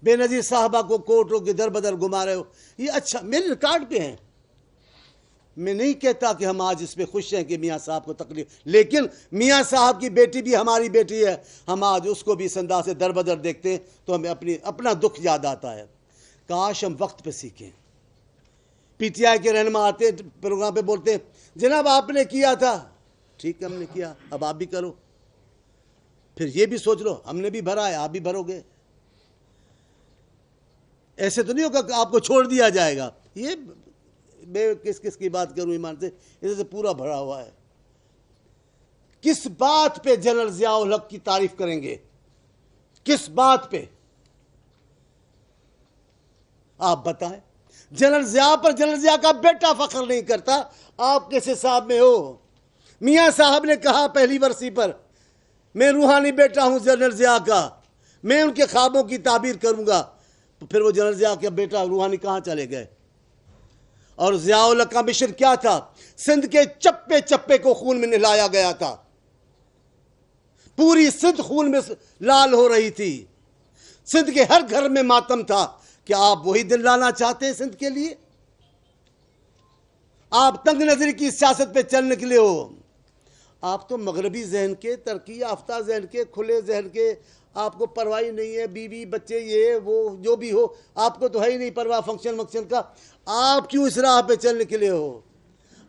بے نظیر صاحبہ کو کورٹوں کے در بدر گھما رہے ہو، یہ اچھا. میرے ریکارڈ پہ ہیں. میں نہیں کہتا کہ ہم آج اس پہ خوش ہیں کہ میاں صاحب کو تکلیف، لیکن میاں صاحب کی بیٹی بھی ہماری بیٹی ہے. ہم آج اس کو بھی اس انداز سے در بدر دیکھتے ہیں تو ہمیں اپنا دکھ یاد آتا ہے. کاش ہم وقت پہ سیکھیں. پی ٹی آئی کے رہنما آتے ہیں پروگرام پہ، بولتے ہیں جناب آپ نے کیا تھا، ٹھیک ہے ہم نے کیا، اب آپ بھی کرو. پھر یہ بھی سوچ لو ہم نے بھی بھرا ہے، آپ بھی بھرو گے. ایسے تو نہیں ہوگا کہ آپ کو چھوڑ دیا جائے گا. یہ میں کس کی بات کروں ایمان سے، اسے سے پورا بھرا ہوا ہے. کس بات پہ جنرل ضیاء الحق کی تعریف کریں گے؟ کس بات پہ آپ بتائیں؟ جنرل ضیاء پر جنرل ضیاء کا بیٹا فخر نہیں کرتا، آپ کیسے صاحب میں ہو؟ میاں صاحب نے کہا پہلی برسی پر میں روحانی بیٹا ہوں جنرل ضیاء کا، میں ان کے خوابوں کی تعبیر کروں گا، تو پھر وہ جنرل ضیاء کا بیٹا روحانی کہاں چلے گئے؟ اور ضیاء الحق کا مشن کیا تھا؟ سندھ کے چپے چپے کو خون میں نہلایا گیا تھا، پوری سندھ خون میں لال ہو رہی تھی، سندھ کے ہر گھر میں ماتم تھا۔ کیا آپ وہی دن لانا چاہتے ہیں سندھ کے لیے؟ آپ تنگ نظری کی سیاست پہ چل نکلے ہو، آپ تو مغربی ذہن کے، ترقی یافتہ ذہن کے، کھلے ذہن کے، آپ کو پرواہ نہیں ہے بیوی بچے یہ وہ جو بھی ہو، آپ کو تو ہے ہی نہیں پرواہ فنکشن کا۔ آپ کیوں اس راہ پہ چل نکلے ہو؟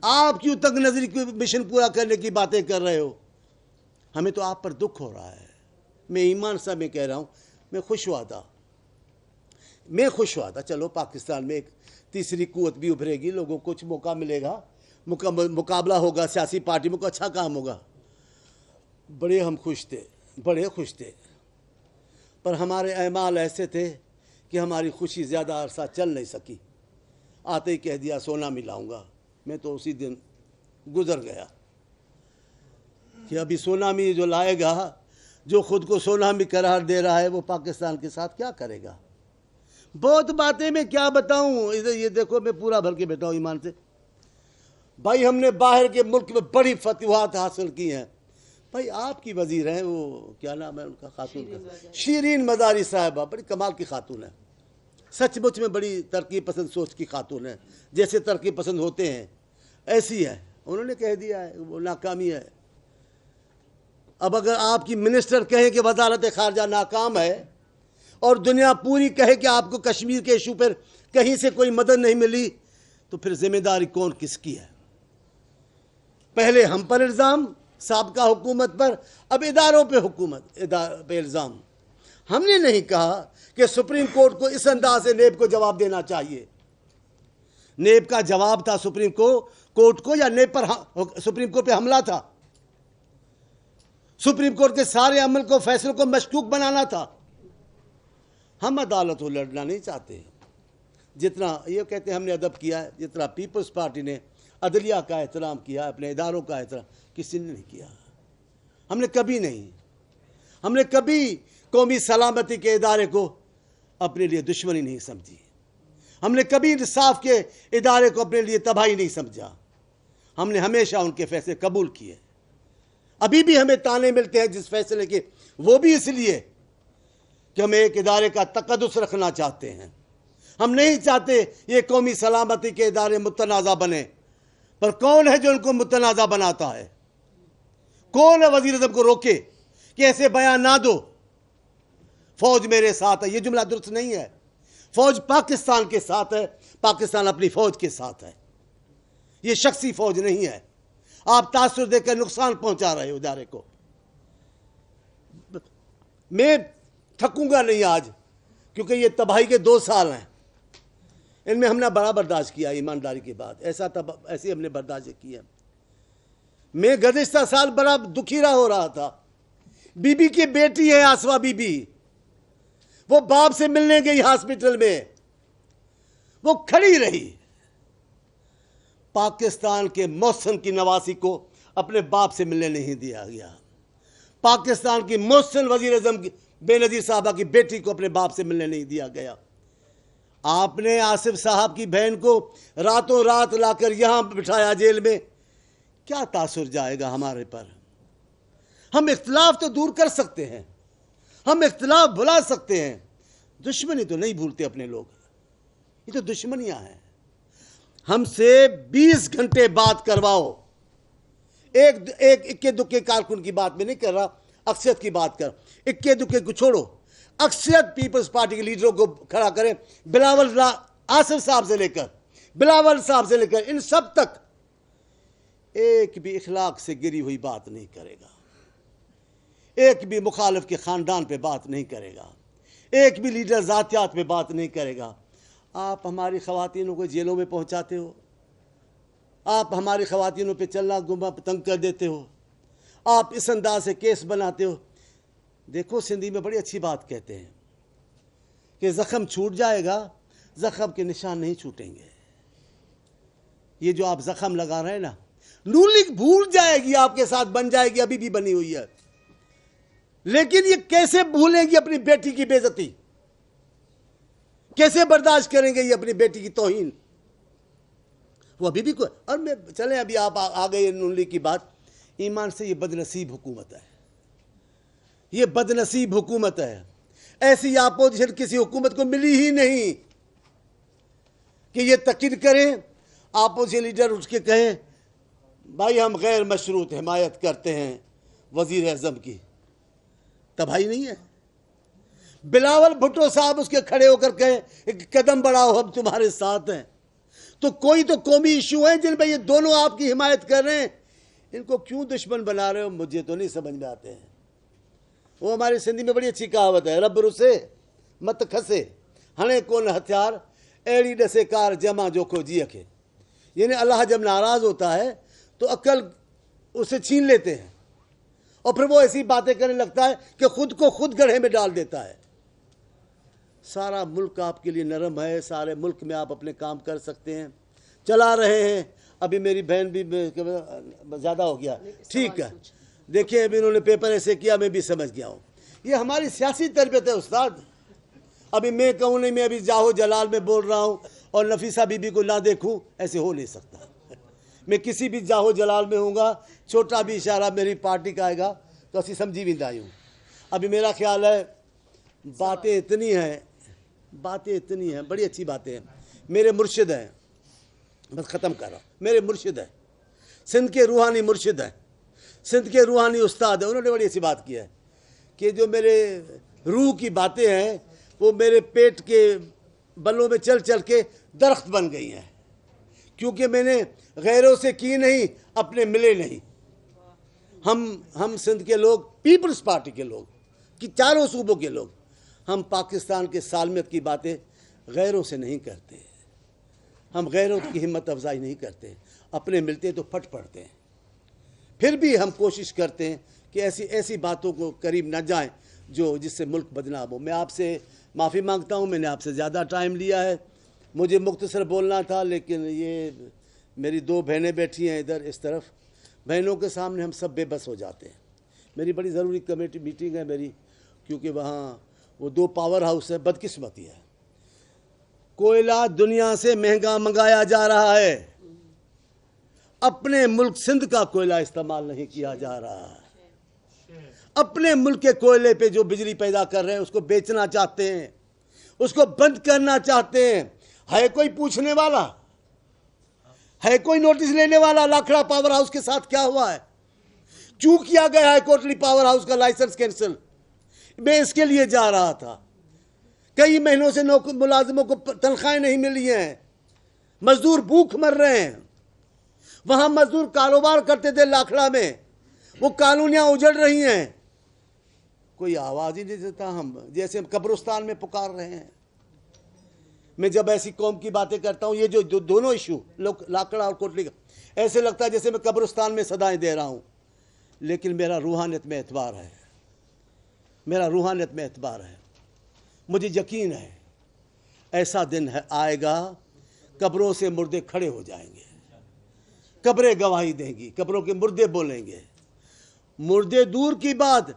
آپ کیوں تنگ نظری کی مشن پورا کرنے کی باتیں کر رہے ہو؟ ہمیں تو آپ پر دکھ ہو رہا ہے، میں ایمان سے میں کہہ رہا ہوں، میں خوش ہوا تھا چلو پاکستان میں ایک تیسری قوت بھی ابھرے گی، لوگوں کو کچھ موقع ملے گا، مقابلہ ہوگا سیاسی پارٹی میں، کو اچھا کام ہوگا، بڑے ہم خوش تھے، پر ہمارے اعمال ایسے تھے کہ ہماری خوشی زیادہ عرصہ چل نہیں سکی، آتے ہی کہہ دیا سونامی لاؤں گا، میں تو اسی دن گزر گیا کہ ابھی سونامی جو لائے گا، جو خود کو سونامی قرار دے رہا ہے، وہ پاکستان کے ساتھ کیا کرے گا؟ بہت باتیں میں کیا بتاؤں، یہ دیکھو میں پورا بھر کے بیٹھا ہوں ایمان سے، بھائی ہم نے باہر کے ملک میں بڑی فتوحات حاصل کی ہیں، بھائی آپ کی وزیر ہیں وہ کیا نام ہے ان کا، خاتون کا، شیرین مداری صاحبہ، بڑی کمال کی خاتون ہے، سچ مچ میں بڑی ترقی پسند سوچ کی خاتون ہے، جیسے ترقی پسند ہوتے ہیں ایسی ہے، انہوں نے کہہ دیا ہے وہ ناکامی ہے۔ اب اگر آپ کی منسٹر کہیں کہ وزارت خارجہ ناکام ہے اور دنیا پوری کہے کہ آپ کو کشمیر کے ایشو پر کہیں سے کوئی مدد نہیں ملی، تو پھر ذمہ داری کون کس کی ہے؟ پہلے ہم پر الزام سابقہ حکومت پر، اب اداروں پہ الزام۔ ہم نے نہیں کہا کہ سپریم کورٹ کو اس انداز سے نیب کو جواب دینا چاہیے، نیب کا جواب تھا سپریم کورٹ کو، یا نیب پر سپریم کورٹ پہ حملہ تھا؟ سپریم کورٹ کے سارے عمل کو، فیصلوں کو مشکوک بنانا تھا۔ ہم عدالت کو لڑنا نہیں چاہتے، جتنا یہ کہتے ہیں ہم نے ادب کیا ہے، جتنا پیپلز پارٹی نے عدلیہ کا احترام کیا، اپنے اداروں کا احترام کسی نے نہیں کیا۔ ہم نے کبھی قومی سلامتی کے ادارے کو اپنے لیے دشمنی نہیں سمجھی، ہم نے کبھی انصاف کے ادارے کو اپنے لیے تباہی نہیں سمجھا، ہم نے ہمیشہ ان کے فیصلے قبول کیے۔ ابھی بھی ہمیں تانے ملتے ہیں جس فیصلے کے، وہ بھی اس لیے کہ ہم ایک ادارے کا تقدس رکھنا چاہتے ہیں، ہم نہیں چاہتے یہ قومی سلامتی کے ادارے متنازع بنے، پر کون ہے جو ان کو متنازع بناتا ہے؟ کون ہے وزیر اعظم کو روکے کہ ایسے بیان نہ دو؟ فوج میرے ساتھ ہے، یہ جملہ درست نہیں ہے، فوج پاکستان کے ساتھ ہے، پاکستان اپنی فوج کے ساتھ ہے، یہ شخصی فوج نہیں ہے۔ آپ تاثر دے کر نقصان پہنچا رہے ہو ادارے کو۔ میں تھکوں گا نہیں آج، کیونکہ یہ تباہی کے 2 سال ہیں، ان میں ہم نے بڑا برداشت کیا، ایمانداری کی بات، ایسی ہم نے برداشت کیا۔ میں گزشتہ سال بڑا دکھیرا ہو رہا تھا، بی بی کی بیٹی ہے آسوا بی بی، وہ باپ سے ملنے گئی ہاسپٹل میں، وہ کھڑی رہی، پاکستان کے محسن کی نواسی کو اپنے باپ سے ملنے نہیں دیا گیا، پاکستان کی محسن وزیر اعظم بے نظیر صاحبہ کی بیٹی کو اپنے باپ سے ملنے نہیں دیا گیا۔ آپ نے آصف صاحب کی بہن کو راتوں رات لا کر یہاں بٹھایا جیل میں، کیا تاثر جائے گا ہمارے پر؟ ہم اختلاف تو دور کر سکتے ہیں، ہم اختلاف بھلا سکتے ہیں، دشمنی تو نہیں بھولتے اپنے لوگ، یہ تو دشمنیاں ہیں۔ ہم سے 20 گھنٹے بات کرواؤ، ایک اکے دکے کارکن کی بات میں نہیں کر رہا، اکثریت کی بات کر، اکے دکے کو چھوڑو، اکثریت پیپلز پارٹی کے لیڈروں کو کھڑا کریں، بلاول آصف صاحب سے لے کر بلاول صاحب سے لے کر ان سب تک، ایک بھی اخلاق سے گری ہوئی بات نہیں کرے گا، ایک بھی مخالف کے خاندان پہ بات نہیں کرے گا، ایک بھی لیڈر ذاتیات پہ بات نہیں کرے گا۔ آپ ہماری خواتینوں کو جیلوں میں پہنچاتے ہو، آپ ہماری خواتینوں پہ چلنا گما تنگ کر دیتے ہو، آپ اس انداز سے کیس بناتے ہو۔ دیکھو سندھی میں بڑی اچھی بات کہتے ہیں کہ زخم چھوٹ جائے گا، زخم کے نشان نہیں چھوٹیں گے. یہ جو آپ زخم لگا رہے ہیں نا، نون لیگ بھول جائے گی، آپ کے ساتھ بن جائے گی، ابھی بھی بنی ہوئی ہے، لیکن یہ کیسے بھولیں گی اپنی بیٹی کی بے عزتی؟ کیسے برداشت کریں گے یہ اپنی بیٹی کی توہین؟ وہ ابھی بھی کوئی. اور میں چلیں ابھی آپ آ گئے نون لیگ کی بات. ایمان سے یہ بدنصیب حکومت ہے، یہ بدنصیب حکومت ہے. ایسی اپوزیشن کسی حکومت کو ملی ہی نہیں کہ یہ تقریر کریں، اپوزیشن لیڈر اٹھ کے کہیں بھائی ہم غیر مشروط حمایت کرتے ہیں وزیر اعظم کی. تباہی نہیں ہے. بلاول بھٹو صاحب اس کے کھڑے ہو کر کہیں ایک قدم بڑھاؤ ہم تمہارے ساتھ ہیں. تو کوئی تو قومی ایشو ہیں جن پہ یہ دونوں آپ کی حمایت کر رہے ہیں، ان کو کیوں دشمن بنا رہے ہو مجھے تو نہیں سمجھ میں آتے ہیں. وہ ہماری سندھی میں بڑی اچھی کہاوت ہے، رب رسے مت کھسے ہنے کون ہتھیار ایڑی ڈسے کار جمع جو کو جی کے. یعنی اللہ جب ناراض ہوتا ہے تو عقل اسے چھین لیتے ہیں اور پھر وہ ایسی باتیں کرنے لگتا ہے کہ خود کو خود گڑھے میں ڈال دیتا ہے. سارا ملک آپ کے لیے نرم ہے، سارے ملک میں آپ اپنے کام کر سکتے ہیں، چلا رہے ہیں. ابھی میری بہن بھی زیادہ ہو گیا، ٹھیک ہے، دیکھیں ابھی انہوں نے پیپر ایسے کیا، میں بھی سمجھ گیا ہوں. یہ ہماری سیاسی تربیت ہے استاد. ابھی میں کہوں نہیں، میں ابھی جاہو جلال میں بول رہا ہوں اور نفیسہ بی بی کو نہ دیکھوں، ایسے ہو نہیں سکتا. میں کسی بھی جاہو جلال میں ہوں گا، چھوٹا بھی اشارہ میری پارٹی کا آئے گا تو اسی سمجھی بھی آئی ہوں. ابھی میرا خیال ہے باتیں اتنی ہیں، بڑی اچھی باتیں ہیں. میرے مرشد ہیں، بس ختم کر رہا ہوں، میرے مرشد ہیں، سندھ کے روحانی مرشد ہیں، سندھ کے روحانی استاد ہیں. انہوں نے بڑی اچھی بات کی ہے کہ جو میرے روح کی باتیں ہیں وہ میرے پیٹ کے بلوں میں چل چل کے درخت بن گئی ہیں، کیونکہ میں نے غیروں سے کی نہیں، اپنے ملے نہیں. ہم سندھ کے لوگ، پیپلز پارٹی کے لوگ، کہ چاروں صوبوں کے لوگ، ہم پاکستان کے سالمیت کی باتیں غیروں سے نہیں کرتے. ہم غیروں کی ہمت افزائی نہیں کرتے، اپنے ملتے تو پھٹ پڑتے ہیں. پھر بھی ہم کوشش کرتے ہیں کہ ایسی باتوں کو قریب نہ جائیں جس سے ملک بدنام ہو. میں آپ سے معافی مانگتا ہوں، میں نے آپ سے زیادہ ٹائم لیا ہے. مجھے مختصر بولنا تھا، لیکن یہ میری دو بہنیں بیٹھی ہیں ادھر اس طرف، بہنوں کے سامنے ہم سب بے بس ہو جاتے ہیں. میری بڑی ضروری کمیٹی میٹنگ ہے میری، کیونکہ وہاں وہ 2 پاور ہاؤس ہے. بدقسمتی ہے، کوئلہ دنیا سے مہنگا منگایا جا رہا ہے، اپنے ملک سندھ کا کوئلہ استعمال نہیں کیا جا رہا. اپنے ملک کے کوئلے پہ جو بجلی پیدا کر رہے ہیں اس کو بیچنا چاہتے ہیں، اس کو بند کرنا چاہتے ہیں. ہے کوئی پوچھنے والا؟ ہے کوئی نوٹس لینے والا؟ لاکھڑا پاور ہاؤس کے ساتھ کیا ہوا ہے؟ کیوں کیا گیا ہے کوٹلی پاور ہاؤس کا لائسنس کینسل؟ میں اس کے لیے جا رہا تھا. کئی مہینوں سے ملازموں کو تنخواہیں نہیں ملی ہیں، مزدور بھوک مر رہے ہیں. وہاں مزدور کاروبار کرتے تھے لاکھڑا میں، وہ کالونیاں اجڑ رہی ہیں، کوئی آواز ہی نہیں دیتا. ہم جیسے قبرستان میں پکار رہے ہیں. میں جب ایسی قوم کی باتیں کرتا ہوں، یہ جو دونوں ایشو لاکڑا اور کوٹلی کا، ایسے لگتا ہے جیسے میں قبرستان میں صدائیں دے رہا ہوں. لیکن میرا روحانیت میں اعتبار ہے، میرا روحانیت میں اعتبار ہے. مجھے یقین ہے ایسا دن آئے گا، قبروں سے مردے کھڑے ہو جائیں گے، قبریں گواہی دیں گی، قبروں کے مردے بولیں گے. مردے دور کی بات،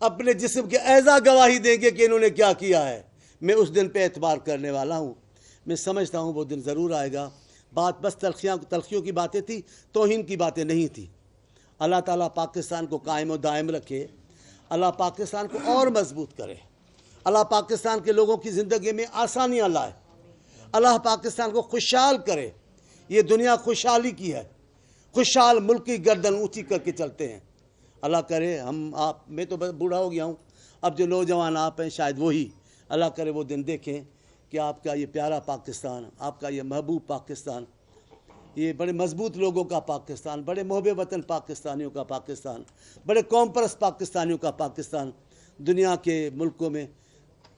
اپنے جسم کے اعضا گواہی دیں گے کہ انہوں نے کیا کیا ہے. میں اس دن پہ اعتبار کرنے والا ہوں. میں سمجھتا ہوں وہ دن ضرور آئے گا. بات بس تلخیوں کی باتیں تھی، توہین کی باتیں نہیں تھی. اللہ تعالیٰ پاکستان کو قائم و دائم رکھے، اللہ پاکستان کو اور مضبوط کرے، اللہ پاکستان کے لوگوں کی زندگی میں آسانیاں لائے، اللہ پاکستان کو خوشحال کرے. یہ دنیا خوشحالی کی ہے، خوشحال ملک کی گردن اونچی کر کے چلتے ہیں. اللہ کرے میں تو بوڑھا ہو گیا ہوں، اب جو نوجوان آپ ہیں شاید وہی، اللہ کرے وہ دن دیکھیں کہ آپ کا یہ پیارا پاکستان، آپ کا یہ محبوب پاکستان، یہ بڑے مضبوط لوگوں کا پاکستان، بڑے محب وطن پاکستانیوں کا پاکستان، بڑے قوم پرست پاکستانیوں کا پاکستان دنیا کے ملکوں میں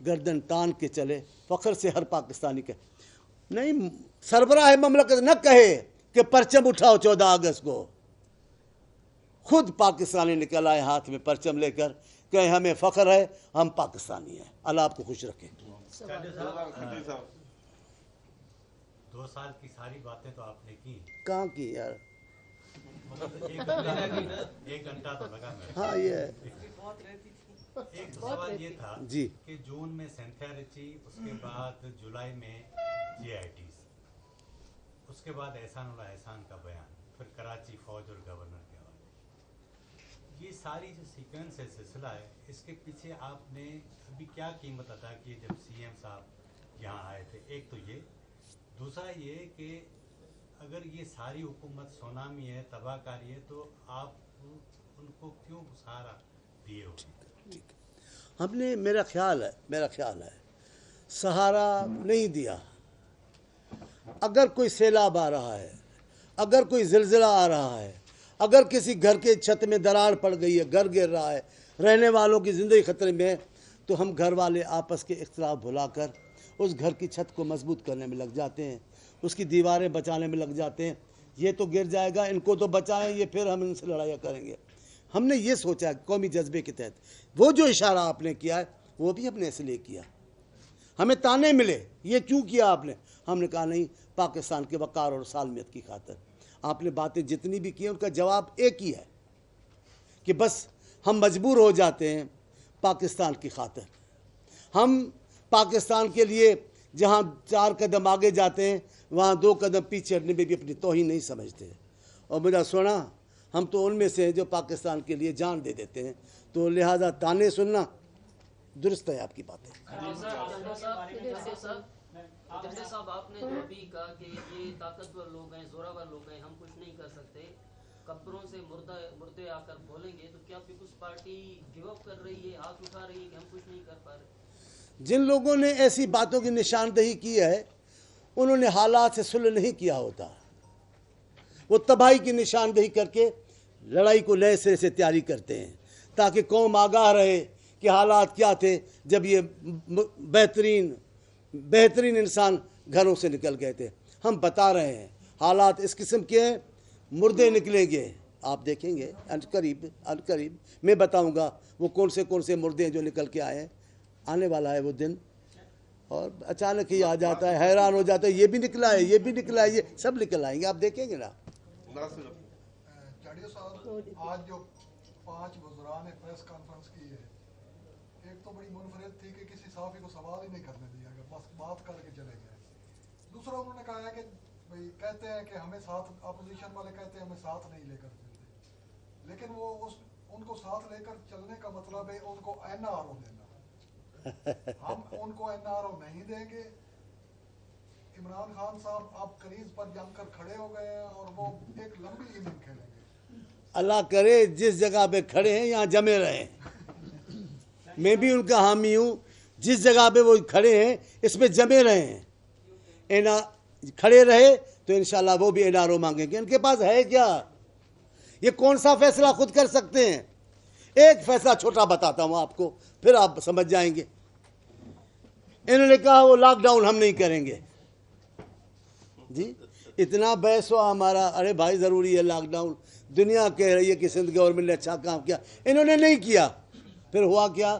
گردن تان کے چلے. فخر سے ہر پاکستانی کہے، نہیں سربراہ مملکت نہ کہے کہ پرچم اٹھاؤ 14 اگست کو. خود پاکستانی نکل آئے ہاتھ میں پرچم لے کر، کہ ہمیں فخر ہے ہم پاکستانی ہیں. اللہ آپ کو خوش رکھے. 2 سال کی ساری باتیں تو آپ نے کی, کہاں کی یار؟ ایک گھنٹہ تو لگا میں. ہاں یہ ہے. ایک سوال یہ تھا جی کہ جون میں سینتھیا رچی, اس کے بعد جولائی میں GITs, اس کے بعد احسان اللہ احسان کا بیان, پھر کراچی فوج اور گورنر کے حوالے. یہ ساری جو سیکوینس ہے, سلسلہ ہے, اس کے پیچھے آپ نے ابھی کیا قیمت ادا کی جب CM صاحب یہاں آئے تھے؟ ایک تو یہ. دوسرا یہ کہ اگر یہ ساری حکومت سونامی ہے, تباہ کاری ہے, تو آپ ان کو کیوں سہارا دیے ہو؟ ہم نے میرا خیال ہے سہارا نہیں دیا. اگر کوئی سیلاب آ رہا ہے, اگر کوئی زلزلہ آ رہا ہے, اگر کسی گھر کے چھت میں دراڑ پڑ گئی ہے, گھر گر رہا ہے, رہنے والوں کی زندگی خطرے میں ہے, تو ہم گھر والے آپس کے اختلاف بھلا کر اس گھر کی چھت کو مضبوط کرنے میں لگ جاتے ہیں, اس کی دیواریں بچانے میں لگ جاتے ہیں. یہ تو گر جائے گا, ان کو تو بچائیں, یہ پھر ہم ان سے لڑائیاں کریں گے. ہم نے یہ سوچا قومی جذبے کے تحت. وہ جو اشارہ آپ نے کیا ہے وہ بھی ہم نے اس لیے کیا. ہمیں تانے ملے, یہ کیوں کیا آپ نے؟ ہم نے کہا نہیں, پاکستان کے وقار اور سالمیت کی خاطر. آپ نے باتیں جتنی بھی کی ان کا جواب ایک ہی ہے کہ بس ہم مجبور ہو جاتے ہیں پاکستان کی خاطر. ہم پاکستان کے لیے جہاں 4 قدم آگے جاتے ہیں وہاں 2 قدم پیچھے ہٹنے میں بھی اپنی توہین نہیں سمجھتے. اور میرا سونا, ہم تو ان میں سے ہیں جو پاکستان کے لیے جان دے دیتے ہیں, تو لہٰذا تانے سننا درست ہے آپ کی باتیں. جفری صاحب, آپ نے جو ابھی کہا کہ یہ طاقتور لوگ ہیں, زوراور لوگ ہیں, ہم کچھ نہیں کر سکتے, قبروں سے مردے آ کر بولیں گے, تو کیا پیپلز پارٹی گیو اپ کر رہی ہے, ہاتھ اٹھا رہی ہے کہ ہم کچھ نہیں کر پا رہے؟ جن لوگوں نے ایسی باتوں کی نشاندہی کی ہے انہوں نے حالات سے صلح نہیں کیا ہوتا. وہ تباہی کی نشاندہی کر کے لڑائی کو نئے سرے سے تیاری کرتے ہیں تاکہ قوم آگاہ رہے کہ حالات کیا تھے جب یہ بہترین انسان گھروں سے نکل گئے تھے. ہم بتا رہے ہیں حالات اس قسم کے ہیں, مردے نکلیں گے, آپ دیکھیں گے عنقریب میں بتاؤں گا وہ کون سے مردے ہیں جو نکل کے آئے ہیں. آنے والا ہے وہ دن, اور اچانک ہی آ جاتا ہے, حیران ہو جاتا ہے, یہ بھی نکلا ہے, یہ بھی نکلا ہے, یہ سب نکل آئیں گے, آپ دیکھیں گے نا. چاڑیو صاحب, آج جو 5 وزراء نے پریس کانفرنس کی ہے, ایک تو بڑی منفرد تھی کہ کسی صحافی کو سوال ہی نہیں کرنے دیا گیا, بس بات کر کے چلے گئے. دوسرا انہوں نے کہا ہے کہ بھئی کہتے ہیں کہ ہمیں ساتھ, اپوزیشن والے کہتے ہیں ہمیں ساتھ نہیں لے کر چلتے, لیکن وہ ان کو ساتھ لے کر چلنے کا مطلب ہے ان کو NRO دینا. ہم ان کو NRO نہیں دیں گے. عمران خان صاحب آپ کریز پر جم کر کھڑے ہو گئے ہیں اور وہ ایک لمبی اننگ کھیلیں گے. اللہ کرے جس جگہ پہ کھڑے ہیں یہاں جمے رہیں. میں بھی ان کا حامی ہوں, جس جگہ پہ وہ کھڑے ہیں اس پہ جمے رہے ہیں. کھڑے رہے تو انشاءاللہ وہ بھی NRO مانگیں گے. ان کے پاس ہے کیا؟ یہ کون سا فیصلہ خود کر سکتے ہیں؟ ایک فیصلہ چھوٹا بتاتا ہوں آپ کو, پھر آپ سمجھ جائیں گے. انہوں نے کہا وہ لاک ڈاؤن ہم نہیں کریں گے. جی اتنا بحث ہوا ہمارا, ارے بھائی ضروری ہے لاک ڈاؤن, دنیا کہہ رہی ہے کہ سندھ گورنمنٹ نے اچھا کام کیا, انہوں نے نہیں کیا. پھر ہوا کیا؟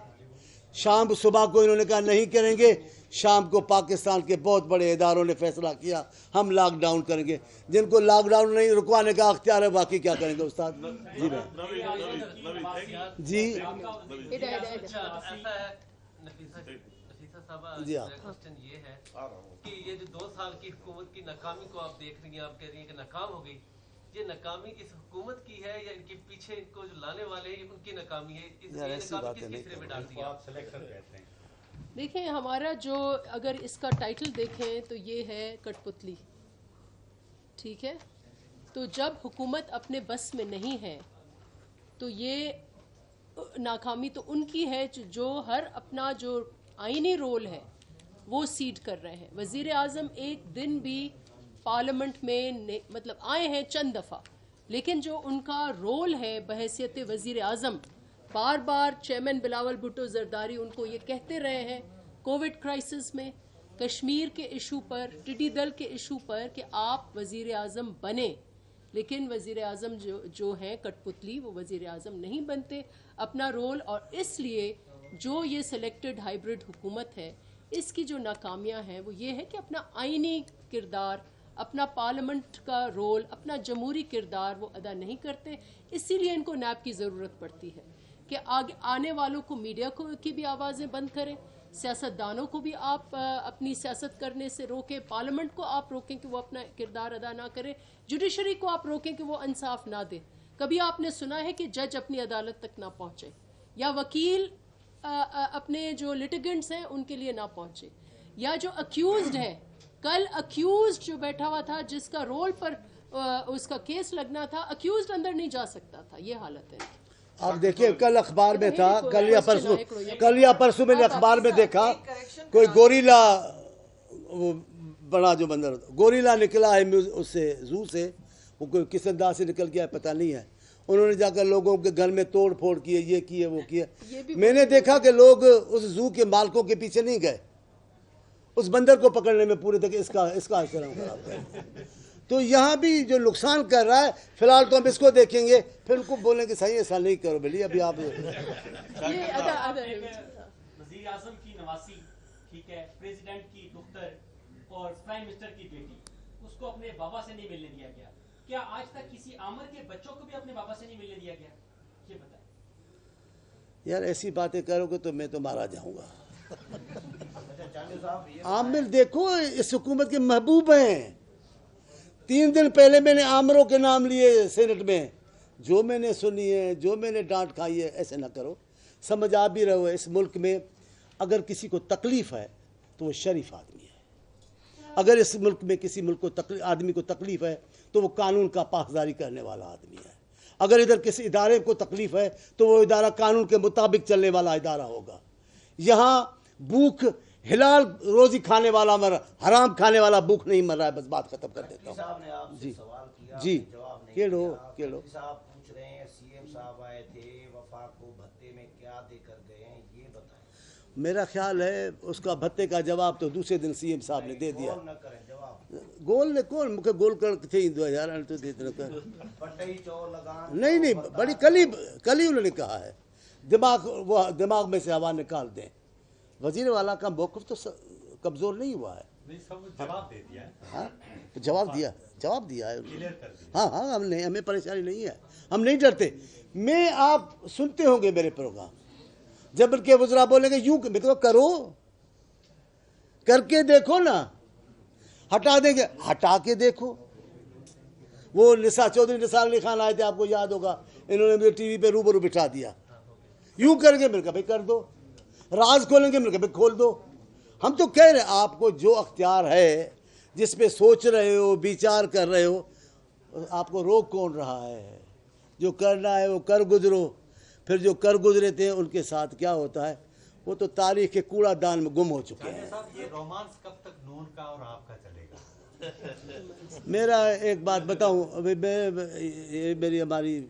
شام صبح کو انہوں نے کہا نہیں کریں گے, شام کو پاکستان کے بہت بڑے اداروں نے فیصلہ کیا ہم لاک ڈاؤن کریں گے. جن کو لاک ڈاؤن نہیں رکوانے کا اختیار ہے باقی کیا کریں گے استاد؟ جی جی جی کوشچن یہ ہے کہ یہ جو 2 سال کی حکومت کی ناکامی کو آپ دیکھ رہی ہیں, آپ کہہ رہی ہیں کہ ناکام ہو گئی, یہ ناکامی اس حکومت کی ہے یا ان کے پیچھے ان کو جو لانے والے ہیں ان کی ناکامی ہے؟ اس ناکامی کس کس میں ڈال دیا آپ سلیکشن کہتے ہیں. دیکھیں ہمارا جو, اگر اس کا ٹائٹل دیکھیں تو یہ ہے کٹ پتلی, ٹھیک ہے. تو جب حکومت اپنے بس میں نہیں ہے تو یہ ناکامی تو ان کی ہے جو ہر اپنا جو آئینی رول ہے وہ سیڈ کر رہے ہیں. وزیر اعظم ایک دن بھی پارلیمنٹ میں مطلب آئے ہیں چند دفعہ, لیکن جو ان کا رول ہے بحیثیت وزیر اعظم, بار بار چیئرمین بلاول بھٹو زرداری ان کو یہ کہتے رہے ہیں کووڈ کرائسس میں, کشمیر کے ایشو پر, ٹڈی دل کے ایشو پر, کہ آپ وزیر اعظم بنیں, لیکن وزیر اعظم جو ہیں کٹپتلی وہ وزیر اعظم نہیں بنتے اپنا رول. اور اس لیے جو یہ سلیکٹڈ ہائیبرڈ حکومت ہے اس کی جو ناکامیاں ہیں وہ یہ ہے کہ اپنا آئینی کردار, اپنا پارلیمنٹ کا رول, اپنا جمہوری کردار وہ ادا نہیں کرتے. اسی لیے ان کو نیب کی ضرورت پڑتی ہے کہ آگے آنے والوں کو میڈیا کی بھی آوازیں بند کریں, سیاستدانوں کو بھی آپ اپنی سیاست کرنے سے روکیں, پارلیمنٹ کو آپ روکیں کہ وہ اپنا کردار ادا نہ کرے, جوڈیشری کو آپ روکیں کہ وہ انصاف نہ دے. کبھی آپ نے سنا ہے کہ جج اپنی عدالت تک نہ پہنچے یا وکیل اپنے جو لٹیگنٹس ہیں ان کے لیے نہ پہنچے, یا جو اکیوزڈ ہے, کل اکیوزڈ جو بیٹھا ہوا تھا جس کا رول پر اس کا کیس لگنا تھا, اکیوزڈ اندر نہیں جا سکتا تھا. یہ حالت ہے. آپ دیکھیں کل اخبار میں تھا, کل یا پرسوں میں نے اخبار میں دیکھا کوئی گوریلا, وہ بڑا جو بندر گوریلا نکلا ہے اس سے زو سے, وہ کوئی کس انداز سے نکل گیا ہے پتہ نہیں ہے. انہوں نے جا کر لوگوں کے گھر میں توڑ پھوڑ کیے, یہ کیے وہ کیے. میں نے دیکھا کہ لوگ اس زو کے مالکوں کے پیچھے نہیں گئے, اس بندر کو پکڑنے میں پورے تک اس کا احترام خراب کر. تو یہاں بھی جو نقصان کر رہا ہے, فی الحال تو ہم اس کو دیکھیں گے, پھر ان کو بولیں کہ صحیح ایسا نہیں کرو بھلی. ابھی آپ وزیر اعظم کی نواسی, ٹھیک ہے, پریزیڈنٹ کی دختر اور پرائم منسٹر کی بیٹی, اس کو اپنے بابا سے نہیں ملنے دیا گیا. کیا آج تک کسی عامر کے بچوں کو بھی اپنے بابا سے نہیں ملنے دیا گیا؟ یہ بتائیں. یار ایسی باتیں کرو گے تو میں تو مارا جاؤں گا. عامر دیکھو اس حکومت کے محبوب ہیں. 3 دن پہلے میں نے عامروں کے نام لیے سینٹ میں, جو میں نے سنی ہے, جو میں نے ڈانٹ کھائی ہے. ایسے نہ کرو, سمجھ آ بھی رہو ہے اس ملک میں اگر کسی کو تکلیف ہے تو وہ شریف آدمی ہے. اگر اس ملک میں کسی آدمی کو تکلیف ہے تو وہ قانون کا پاسداری کرنے والا آدمی ہے. اگر ادھر کسی ادارے کو تکلیف ہے تو وہ ادارہ قانون کے مطابق چلنے والا ادارہ ہوگا. یہاں بھوک حلال روزی کھانے والا حرام کھانے والا بھوک نہیں مر رہا ہے. بس بات ختم کر دیتا ہوں. جی کیڑو صاحب پوچھ رہے ہیں, سی ایم صاحب آئے تھے, وفاق کو بھتے میں کیا دے کر گئے ہیں, یہ بتائیں. میرا خیال ہے اس کا بھتے کا جواب تو دوسرے دن سی ایم صاحب نے دے دیا. نہ کریں جواب. گول نے کون مجھے گول کر تھے 2000 تو دیتے کر پٹئی چو لگان نہیں بڑی کل ہی انہوں نے کہا ہے. دماغ میں سے ہوا نکال دیں. وزیر والا کا موقف تو کمزور نہیں ہوا ہے. جواب دیا ہے. ہاں ہمیں پریشانی نہیں ہے, ہم نہیں ڈرتے. میں آپ سنتے ہوں گے میرے پروگرام, جب ان کے وزراء بولیں گے یوں کرو, کر کے دیکھو نا, ہٹا دیں گے ہٹا کے دیکھو. وہ چودھری نثار علی خان آئے تھے, آپ کو یاد ہوگا, انہوں نے مجھے ٹی وی پہ روبرو بٹھا دیا. یوں کر کے میں نے کہا بھائی کر دو, راز کھولیں گے میں نے کہا بھائی کھول دو. ہم تو کہہ رہے ہیں آپ کو جو اختیار ہے, جس پہ سوچ رہے ہو, بیچار کر رہے ہو, آپ کو روک کون رہا ہے؟ جو کرنا ہے وہ کر گزرو. پھر جو کر گزرے تھے ان کے ساتھ کیا ہوتا ہے وہ تو تاریخ کے کوڑا دان میں گم ہو چکے ہیں. یہ رومانس کب تک نون کا اور آپ کا چلے گا؟ میرا ایک بات بتاؤں, ابھی یہ میری ہماری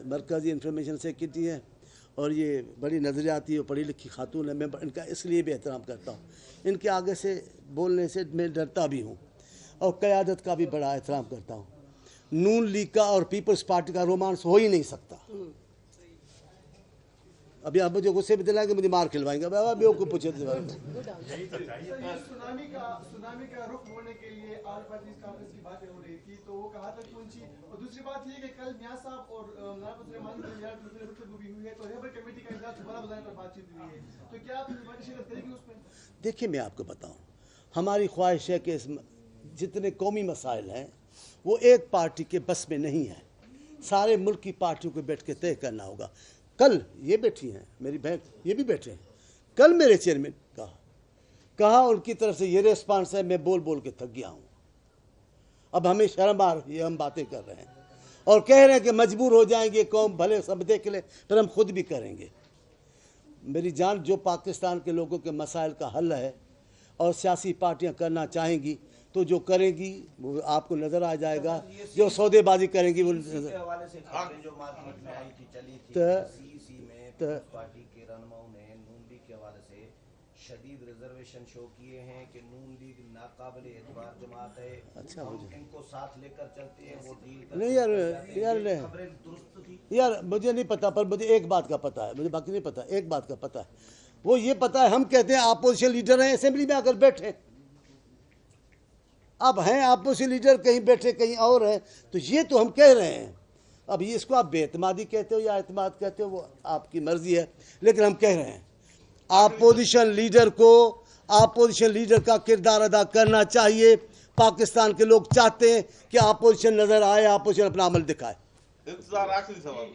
مرکزی انفارمیشن سیکرٹری ہے اور یہ بڑی نظریاتی اور پڑھی لکھی خاتون ہے. میں ان کا اس لیے بھی احترام کرتا ہوں, ان کے آگے سے بولنے سے میں ڈرتا بھی ہوں اور قیادت کا بھی بڑا احترام کرتا ہوں. نون لیگ کا اور پیپلز پارٹی کا رومانس ہو ہی نہیں سکتا. ابھی آپ مجھے غصے میں دلائیں گے, مجھے مار کھلوائیں گے. ابھی آپ کو پوچھے سونامی کا رخ موڑنے کے لیے آل پارٹیز کانفرنس کی باتیں ہو رہی تھی, تو وہ کہاں تک پہنچی؟ اور دوسری بات یہ کہ کل میاں صاحب اور مولانا سلیمان کی گفتگو بھی ہوئی ہے, تو لیبر کمیٹی کا اجلاس دوبارہ بلانے پر بات چیت ہوئی ہے, تو کیا آپ شرکت کریں گے اس میں؟ دیکھیے میں آپ کو بتاؤں, ہماری خواہش ہے کہ جتنے قومی مسائل ہیں وہ ایک پارٹی کے بس میں نہیں ہیں, سارے ملک کی پارٹیوں کو بیٹھ کے طے کرنا ہوگا. کل یہ بیٹھی ہیں میری بہن, یہ بھی بیٹھے ہیں. کل میرے چیئرمین کہا ان کی طرف سے یہ ریسپانس ہے, میں بول کے تھک گیا ہوں, اب ہمیں شرم آ رہی ہے, ہم باتیں کر رہے ہیں اور کہہ رہے ہیں کہ مجبور ہو جائیں گے قوم, بھلے سب دیکھ لیں, پھر ہم خود بھی کریں گے. میری جان, جو پاکستان کے لوگوں کے مسائل کا حل ہے اور سیاسی پارٹیاں کرنا چاہیں گی تو جو کریں گی وہ آپ کو نظر آ جائے گا. جو سودے بازی کریں گی وہ حوالے سے جو مارکیٹ میں آئی تھی چلی تھی, سی میں پارٹی کے رہنماؤں نے نون لیگ کے حوالے سے شدید ریزرویشن شو کیے ہیں کہ نون لیگ ناقابل اعتبار جماعت ہے، اچھا ہم ان کو ساتھ لے کر چلتے ہیں، وہ ڈیل کرتے نہیں یار خبریں درست تھی؟ یار مجھے نہیں پتا، پر مجھے ایک بات کا پتا ہے، مجھے باقی نہیں پتا، ایک بات کا پتا ہے، وہ یہ پتا ہے ہم کہتے ہیں اپوزیشن لیڈر ہیں اسمبلی میں آ کر بیٹھے، اب ہیں اپوزیشن لیڈر کہیں بیٹھے کہیں اور ہیں، تو یہ تو ہم کہہ رہے ہیں، اب یہ اس کو آپ بے اعتمادی کہتے ہو یا اعتماد کہتے ہو وہ آپ کی مرضی ہے، لیکن ہم کہہ رہے ہیں اپوزیشن لیڈر کو اپوزیشن لیڈر کا کردار ادا کرنا چاہیے۔ پاکستان کے لوگ چاہتے ہیں کہ اپوزیشن نظر آئے، اپوزیشن اپنا عمل دکھائے۔ انتظار آخری سوال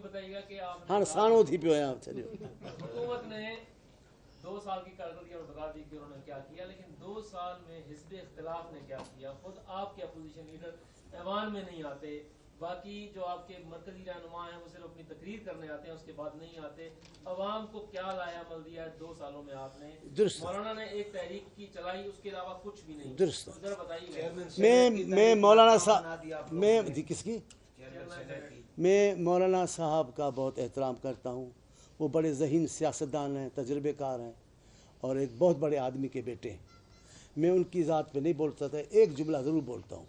بتائیے گا کہ آپ ہاں سانو تھی پہ ہیں چلیے حکومت نے 2 سال کی کارکردگی اور بتا دی کہ انہوں نے کیا کیا، لیکن 2 سال میں حزب اختلاف نے کیا کیا؟ خود آپ کے اپوزیشن لیڈر ایوان میں نہیں آتے، باقی جو آپ کے مرکزی رہنما ہیں وہ صرف اپنی تقریر کرنے آتے ہیں، اس کے بعد نہیں آتے۔ عوام کو کیا لایا عمل دیا ہے 2 سالوں میں آپ نے؟ درست مولانا نے ایک تحریک کی چلائی، اس کے علاوہ کچھ بھی نہیں۔ درست ذرا بتائیے میں مولانا صاحب میں کس کی میں مولانا صاحب کا بہت احترام کرتا ہوں، وہ بڑے ذہین سیاستدان ہیں، تجربے کار ہیں اور ایک بہت بڑے آدمی کے بیٹے ہیں۔ میں ان کی ذات پہ نہیں بولتا تھا، ایک جملہ ضرور بولتا ہوں،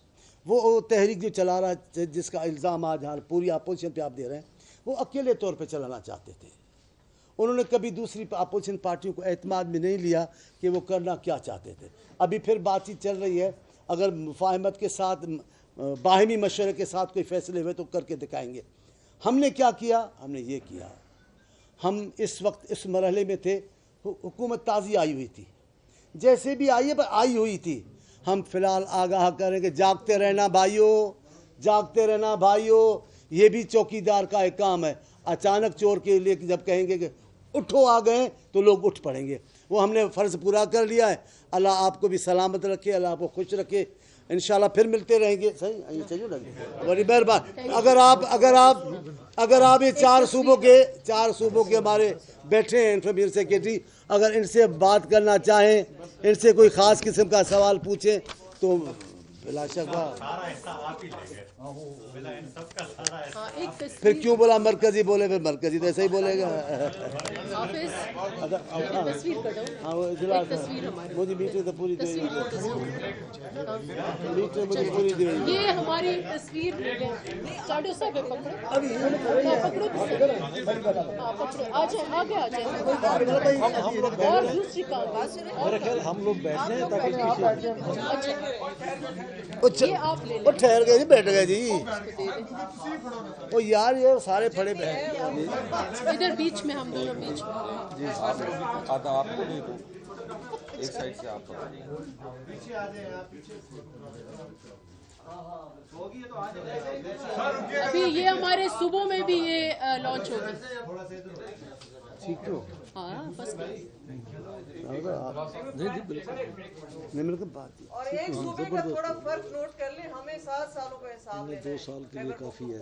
وہ تحریک جو چلا رہا ہے جس کا الزام آج حال پوری اپوزیشن پہ آپ دے رہے ہیں، وہ اکیلے طور پہ چلانا چاہتے تھے، انہوں نے کبھی دوسری اپوزیشن پارٹیوں کو اعتماد میں نہیں لیا کہ وہ کرنا کیا چاہتے تھے۔ ابھی پھر بات چیت چل رہی ہے، اگر مفاہمت کے ساتھ باہمی مشورے کے ساتھ کوئی فیصلے ہوئے تو کر کے دکھائیں گے۔ ہم نے کیا کیا؟ ہم نے یہ کیا، ہم اس وقت اس مرحلے میں تھے، حکومت تازی آئی ہوئی تھی، جیسے بھی آئی ہے پر آئی ہوئی تھی، ہم فی الحال آگاہ کریں کہ جاگتے رہنا بھائیوں، جاگتے رہنا بھائیوں، یہ بھی چوکیدار کا ایک کام ہے۔ اچانک چور کے لیے جب کہیں گے کہ اٹھو آ گئے تو لوگ اٹھ پڑیں گے، وہ ہم نے فرض پورا کر لیا ہے۔ اللہ آپ کو بھی سلامت رکھے، اللہ آپ کو خوش رکھے، انشاءاللہ پھر ملتے رہیں گے۔ صحیح چلیے لگے بڑی مہربانی۔ اگر آپ یہ 4 صوبوں کے ہمارے بیٹھے ہیں انفارمیشن سیکریٹری، اگر ان سے بات کرنا چاہیں، ان سے کوئی خاص قسم کا سوال پوچھیں تو بلا شک پھر کیوں بولا مرکزی بولے، پھر مرکزی تو ایسا ہی بولے گا۔ مجھے میٹر تو پوری یہ ہماری تصویر چاڈو صاحب اور دوسری ہم لوگ بیٹھے ہیں یہ آپ لے لیں، ٹھہر گئے جی، بیٹھ گئے جی، وہ یار یہ سارے پھڑے بیٹھے ادھر بیچ میں، ہم دونوں بیچ میں۔ آپ کو نہیں تو ایک سائڈ سے آپ ابھی یہ ہمارے صوبوں میں بھی یہ لانچ ہوگا۔ ہاں بس اور ایک صوبے کا تھوڑا فرق نوٹ کر لیں، ہمیں 7 سالوں کا حساب لینا ہے۔ 2 سال کے لیے کافی ہے،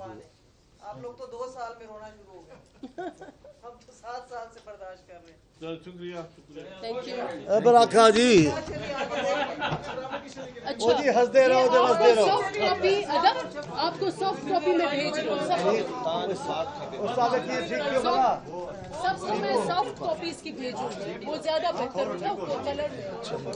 آپ لوگ تو 2 سال میں رونا شروع ہو گئے، ہم تو 7 سال سے برداشت کر رہے ہیں۔ شکریہ۔ تھینک یو برکھا جی، اچھا جی ہنستے رہو، ہنستے رہو۔ سافٹ کاپی آپ کو سافٹ کاپی میں بھیج رہا ہوں، سب کو میں سافٹ کاپیز کی بھیجوں گی، وہ زیادہ بہتر ہوگا، وہ کلر چلیے